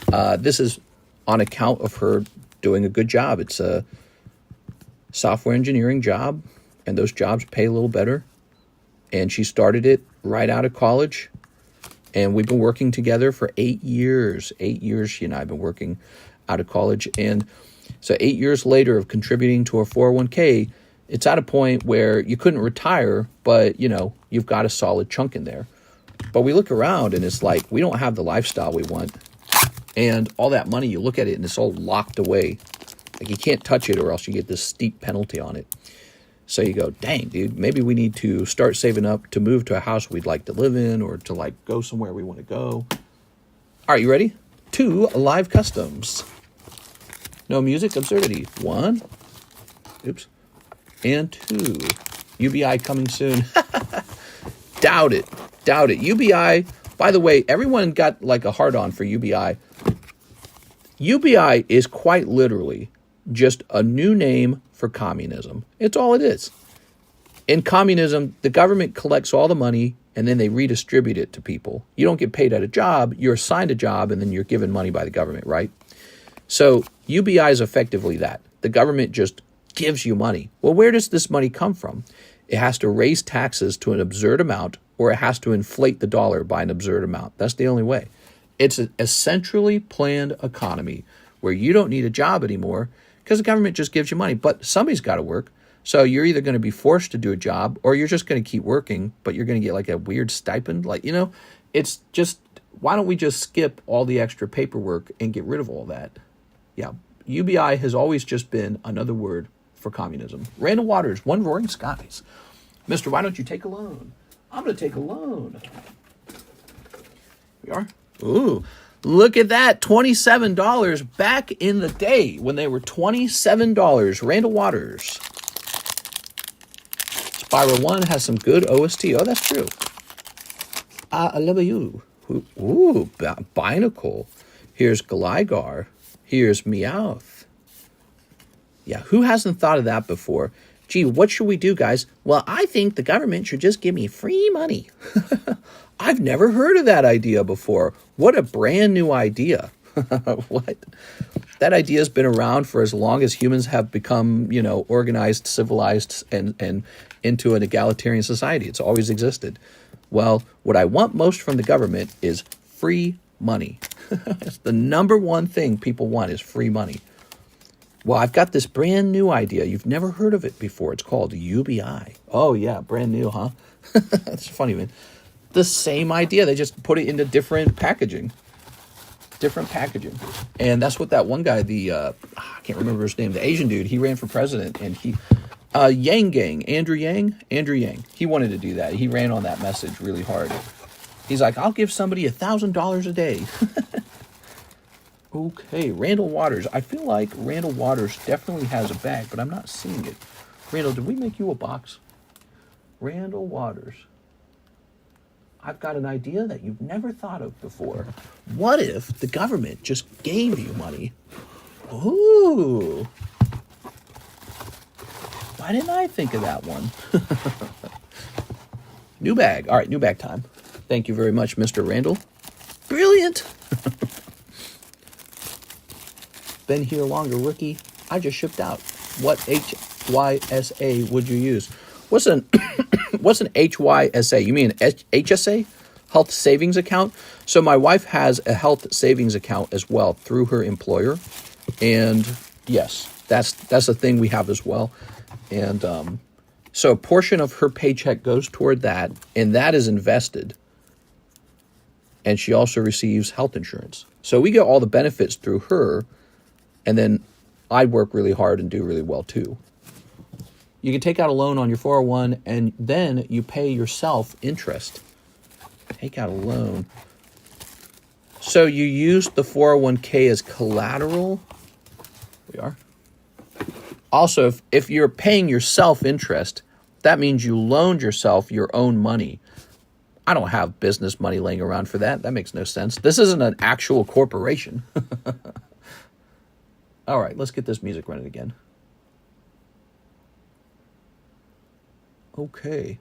This is on account of her doing a good job. It's a software engineering job, and those jobs pay a little better. And she started it right out of college, and we've been working together for 8 years. 8 years she and I have been working out of college. And so 8 years later of contributing to her 401k, it's at a point where you couldn't retire, but, you've got a solid chunk in there. But we look around, and it's like, we don't have the lifestyle we want. And all that money, you look at it, and it's all locked away. Like, you can't touch it, or else you get this steep penalty on it. So you go, dang, dude, maybe we need to start saving up to move to a house we'd like to live in, or to, like, go somewhere we want to go. All right, you ready? 2 live customs. No music, absurdity. 1. Oops. And 2. UBI coming soon. Doubt it. UBI, by the way, everyone got like a hard on for UBI. UBI is quite literally just a new name for communism. It's all it is. In communism, the government collects all the money and then they redistribute it to people. You don't get paid at a job, you're assigned a job, and then you're given money by the government, right? So UBI is effectively that. The government just gives you money. Well, where does this money come from? It has to raise taxes to an absurd amount, or it has to inflate the dollar by an absurd amount. That's the only way. It's a centrally planned economy where you don't need a job anymore because the government just gives you money. But somebody's got to work. So you're either going to be forced to do a job, or you're just going to keep working, but you're going to get like a weird stipend. Like, it's just, why don't we just skip all the extra paperwork and get rid of all that? Yeah. UBI has always just been another word for communism. Randall Waters, One Roaring Skies. Mister, why don't you take a loan? I'm going to take a loan. We are. Ooh, look at that. $27 back in the day when they were $27. Randall Waters. Spiral 1 has some good OST. Oh, that's true. I love you. Ooh, Binacle. Here's Gligar. Here's Meowth. Yeah, who hasn't thought of that before? Gee, what should we do, guys? Well, I think the government should just give me free money. I've never heard of that idea before. What a brand new idea. What? That idea has been around for as long as humans have become, organized, civilized, and into an egalitarian society. It's always existed. Well, what I want most from the government is free money. It's the number one thing people want is free money. Well, I've got this brand new idea. You've never heard of it before. It's called UBI. Oh, yeah, brand new, huh? That's funny, man. The same idea. They just put it into different packaging. And that's what that one guy, I can't remember his name, the Asian dude, he ran for president, and Andrew Yang, he wanted to do that. He ran on that message really hard. He's like, I'll give somebody $1,000 a day. Okay, Randall Waters. I feel like Randall Waters definitely has a bag, but I'm not seeing it. Randall, did we make you a box? Randall Waters. I've got an idea that you've never thought of before. What if the government just gave you money? Ooh. Why didn't I think of that one? New bag. All right, new bag time. Thank you very much, Mr. Randall. Brilliant. Been here longer, rookie. I just shipped out. What HYSA would you use? What's an HYSA? You mean HSA? Health Savings Account? So my wife has a health savings account as well through her employer. And yes, that's a thing we have as well. And so a portion of her paycheck goes toward that, and that is invested. And she also receives health insurance. So we get all the benefits through her, and then I work really hard and do really well too. You can take out a loan on your 401, and then you pay yourself interest. Take out a loan. So you use the 401k as collateral. We are. Also, if you're paying yourself interest, that means you loaned yourself your own money. I don't have business money laying around for that. That makes no sense. This isn't an actual corporation. All right, let's get this music running again. Okay.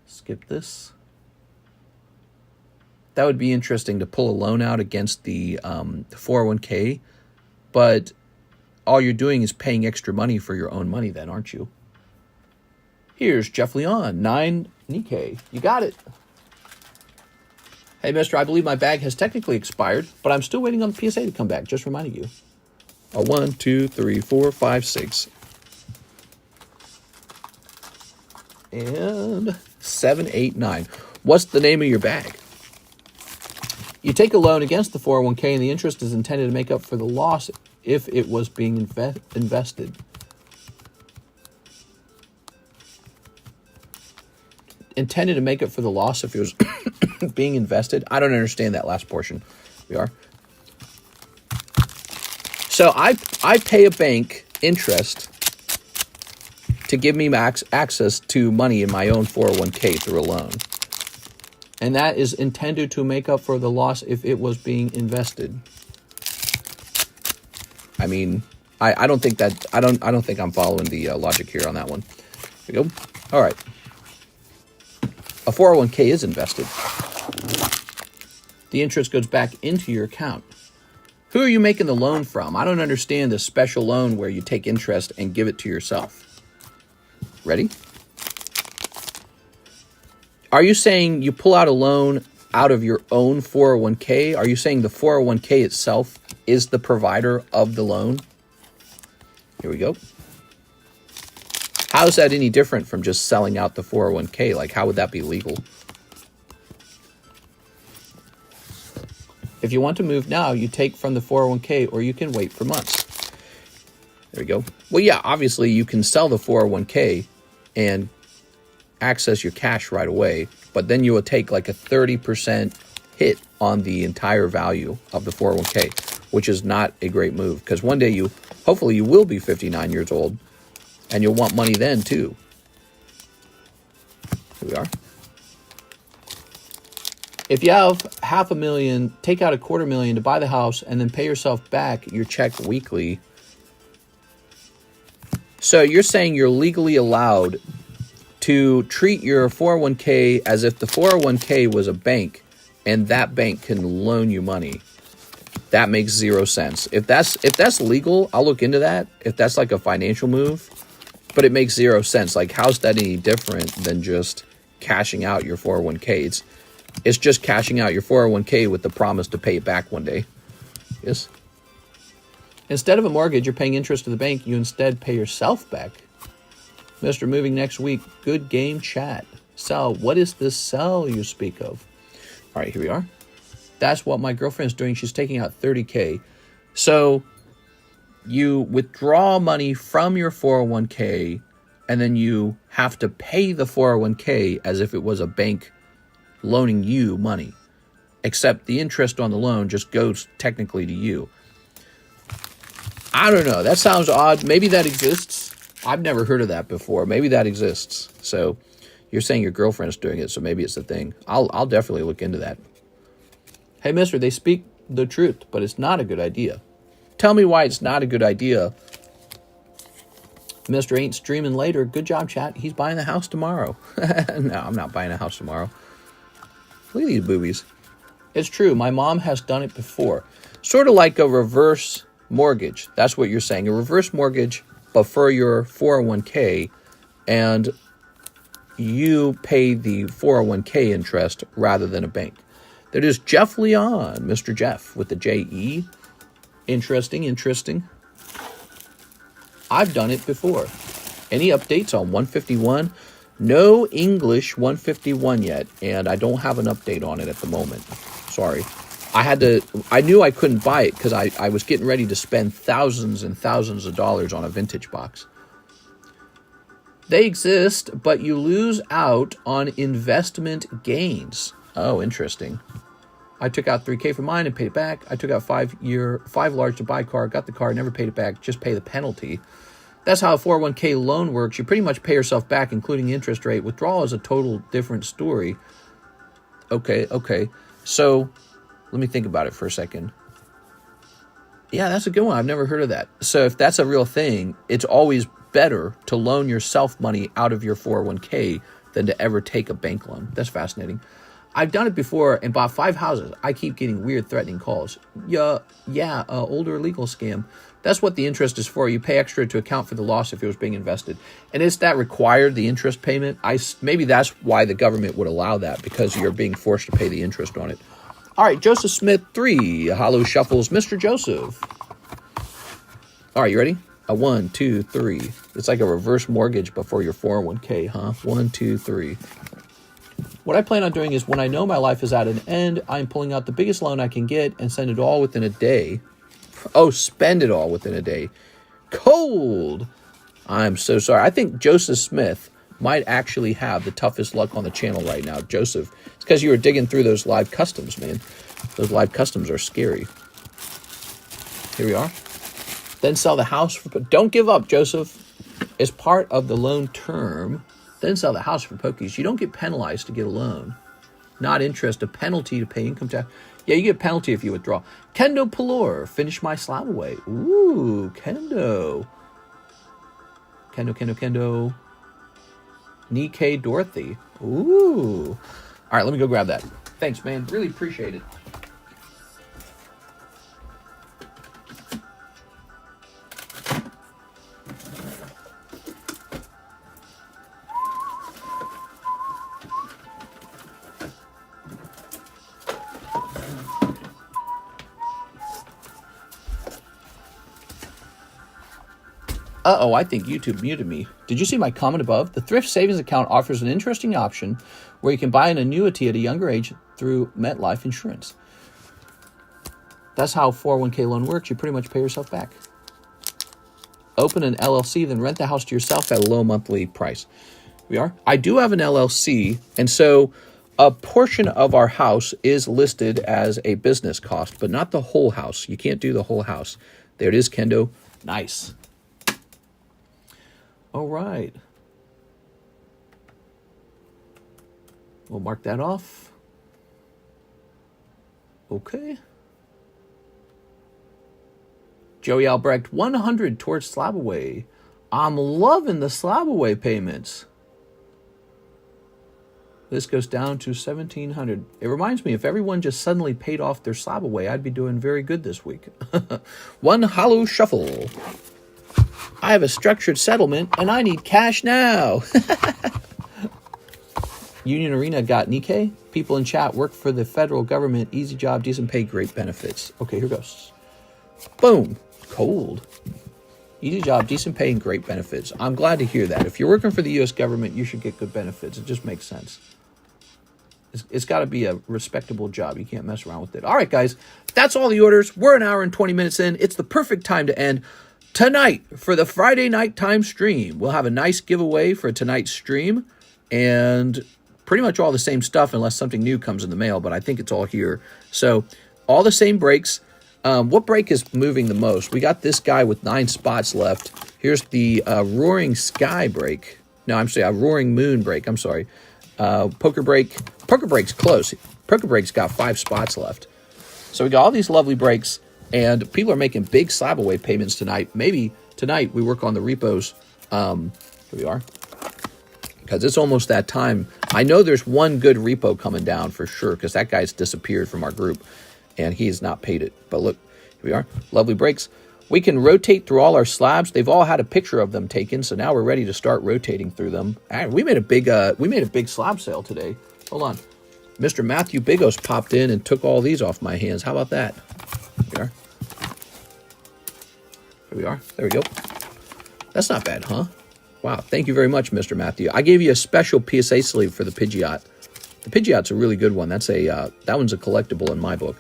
Skip this. That would be interesting to pull a loan out against the 401k, but all you're doing is paying extra money for your own money then, aren't you? Here's Jeff Leon, 9 Nikke. You got it. Hey, mister, I believe my bag has technically expired, but I'm still waiting on the PSA to come back. Just reminding you. 1, 2, 3, 4, 5, 6. And 7, 8, 9. What's the name of your bag? You take a loan against the 401k, and the interest is intended to make up for the loss if it was being invested. Intended to make up for the loss if it was being invested. I don't understand that last portion. We are. So I pay a bank interest to give me access to money in my own 401k through a loan. And that is intended to make up for the loss if it was being invested. I mean, I don't think that I don't think I'm following the logic here on that one. There we go. All right. A 401k is invested. The interest goes back into your account. Who are you making the loan from? I don't understand this special loan where you take interest and give it to yourself. Ready? Are you saying you pull out a loan out of your own 401k? Are you saying the 401k itself is the provider of the loan? Here we go. How is that any different from just selling out the 401k? Like, how would that be legal? If you want to move now, you take from the 401k, or you can wait for months. There we go. Well, yeah, obviously you can sell the 401k and access your cash right away, but then you will take like a 30% hit on the entire value of the 401k, which is not a great move, because one day hopefully you will be 59 years old and you'll want money then too. Here we are. If you have $500,000, take out $250,000 to buy the house and then pay yourself back your check weekly. So you're saying you're legally allowed to treat your 401k as if the 401k was a bank and that bank can loan you money. That makes zero sense. If that's legal, I'll look into that. If that's like a financial move, but it makes zero sense. Like, how's that any different than just cashing out your 401k? It's just cashing out your 401k with the promise to pay it back one day. Yes. Instead of a mortgage, you're paying interest to the bank. You instead pay yourself back. Mr. Moving next week. Good game chat. Sell. What is this sell you speak of? All right, here we are. That's what my girlfriend's doing. She's taking out $30K. So you withdraw money from your 401k and then you have to pay the 401k as if it was a bank loaning you money, except the interest on the loan just goes technically to you. I don't know. That sounds odd. Maybe that exists. I've never heard of that before. Maybe that exists. So you're saying your girlfriend's doing it, so maybe it's a thing. I'll definitely look into that. Hey, mister, they speak the truth, but it's not a good idea. Tell me why it's not a good idea. Mr. Ain't streaming later. Good job, chat. He's buying the house tomorrow. No, I'm not buying a house tomorrow. Look at these boobies. It's true. My mom has done it before. Sort of like a reverse mortgage. That's what you're saying. A reverse mortgage, but for your 401k, and you pay the 401k interest rather than a bank. That is Jeff Leon, Mr. Jeff with the J-E. Interesting. I've done it before. Any updates on 151? No English 151 yet, and I don't have an update on it at the moment. Sorry. I knew I couldn't buy it because I was getting ready to spend thousands and thousands of dollars on a vintage box. They exist, but you lose out on investment gains. Oh, interesting. I took out $3K for mine and paid it back. I took out 5 large to buy car, got the car, never paid it back, just pay the penalty. That's how a 401k loan works. You pretty much pay yourself back, including the interest rate. Withdrawal is a total different story. Okay. So let me think about it for a second. Yeah, that's a good one. I've never heard of that. So if that's a real thing, it's always better to loan yourself money out of your 401k than to ever take a bank loan. That's fascinating. I've done it before and bought 5 houses. I keep getting weird threatening calls. Older legal scam. That's what the interest is for. You pay extra to account for the loss if it was being invested. And is that required, the interest payment? Maybe that's why the government would allow that, because you're being forced to pay the interest on it. All right, Joseph Smith 3, Hollow Shuffles, Mr. Joseph. All right, you ready? 1, 2, 3. It's like a reverse mortgage, but for your 401k, huh? 1, 2, 3. What I plan on doing is when I know my life is at an end, I'm pulling out the biggest loan I can get and send it all within a day. Oh, spend it all within a day. Cold. I'm so sorry. I think Joseph Smith might actually have the toughest luck on the channel right now. Joseph, it's because you were digging through those live customs, man. Those live customs are scary. Here we are. Then sell the house. Don't give up, Joseph. As part of the loan term, then sell the house for pokies. You don't get penalized to get a loan. Not interest, a penalty to pay income tax. Yeah, you get a penalty if you withdraw. Kendo Pelor, finish my slab away. Ooh, Kendo. Kendo. Nikke Dorothy. Ooh. All right, let me go grab that. Thanks, man. Really appreciate it. Uh-oh, I think YouTube muted me. Did you see my comment above? The thrift savings account offers an interesting option where you can buy an annuity at a younger age through MetLife Insurance. That's how 401k loan works. You pretty much pay yourself back. Open an LLC, then rent the house to yourself at a low monthly price. We are. I do have an LLC, and so a portion of our house is listed as a business cost, but not the whole house. You can't do the whole house. There it is, Kendo. Nice. All right. We'll mark that off. Okay. Joey Albrecht, 100 towards slab away. I'm loving the slab away payments. This goes down to 1,700. It reminds me, if everyone just suddenly paid off their slab away, I'd be doing very good this week. One hollow shuffle. I have a structured settlement, and I need cash now. Union Arena got Nikke. People in chat work for the federal government. Easy job, decent pay, great benefits. Okay, here goes. Boom. Cold. Easy job, decent pay, and great benefits. I'm glad to hear that. If you're working for the U.S. government, you should get good benefits. It just makes sense. It's got to be a respectable job. You can't mess around with it. All right, guys. That's all the orders. We're an hour and 20 minutes in. It's the perfect time to end. Tonight, for the Friday night time stream, we'll have a nice giveaway for tonight's stream. And pretty much all the same stuff unless something new comes in the mail. But I think it's all here. So all the same breaks. What break is moving the most? We got this guy with 9 spots left. Here's the Roaring Sky break. No, I'm sorry, a Roaring Moon break. I'm sorry. Poker break. Poker break's close. Poker break's got 5 spots left. So we got all these lovely breaks, and people are making big slab away payments tonight. Maybe tonight we work on the repos. Here we are. Because it's almost that time. I know there's one good repo coming down for sure, because that guy's disappeared from our group. And he has not paid it. But look, here we are. Lovely breaks. We can rotate through all our slabs. They've all had a picture of them taken, so now we're ready to start rotating through them. And we made a big slab sale today. Hold on. Mr. Matthew Bigos popped in and took all these off my hands. How about that? Here we are. Here we are. There we go. That's not bad, huh? Wow. Thank you very much, Mr. Matthew. I gave you a special PSA sleeve for the Pidgeot. The Pidgeot's a really good one. That's that one's a collectible in my book.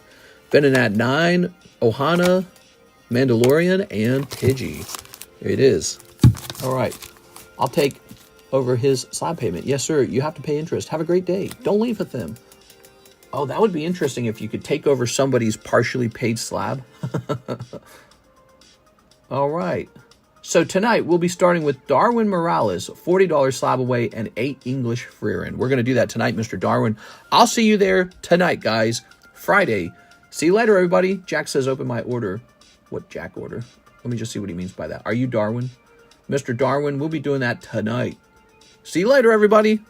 Venonat 9, Ohana, Mandalorian, and Pidgey. There it is. All right. I'll take over his slab payment. Yes, sir. You have to pay interest. Have a great day. Don't leave with him. Oh, that would be interesting if you could take over somebody's partially paid slab. All right. So tonight we'll be starting with Darwin Morales, $40 slab away, and 8 English Freerin. We're going to do that tonight, Mr. Darwin. I'll see you there tonight, guys. Friday. See you later, everybody. Jack says open my order. What Jack order? Let me just see what he means by that. Are you Darwin? Mr. Darwin, we'll be doing that tonight. See you later, everybody.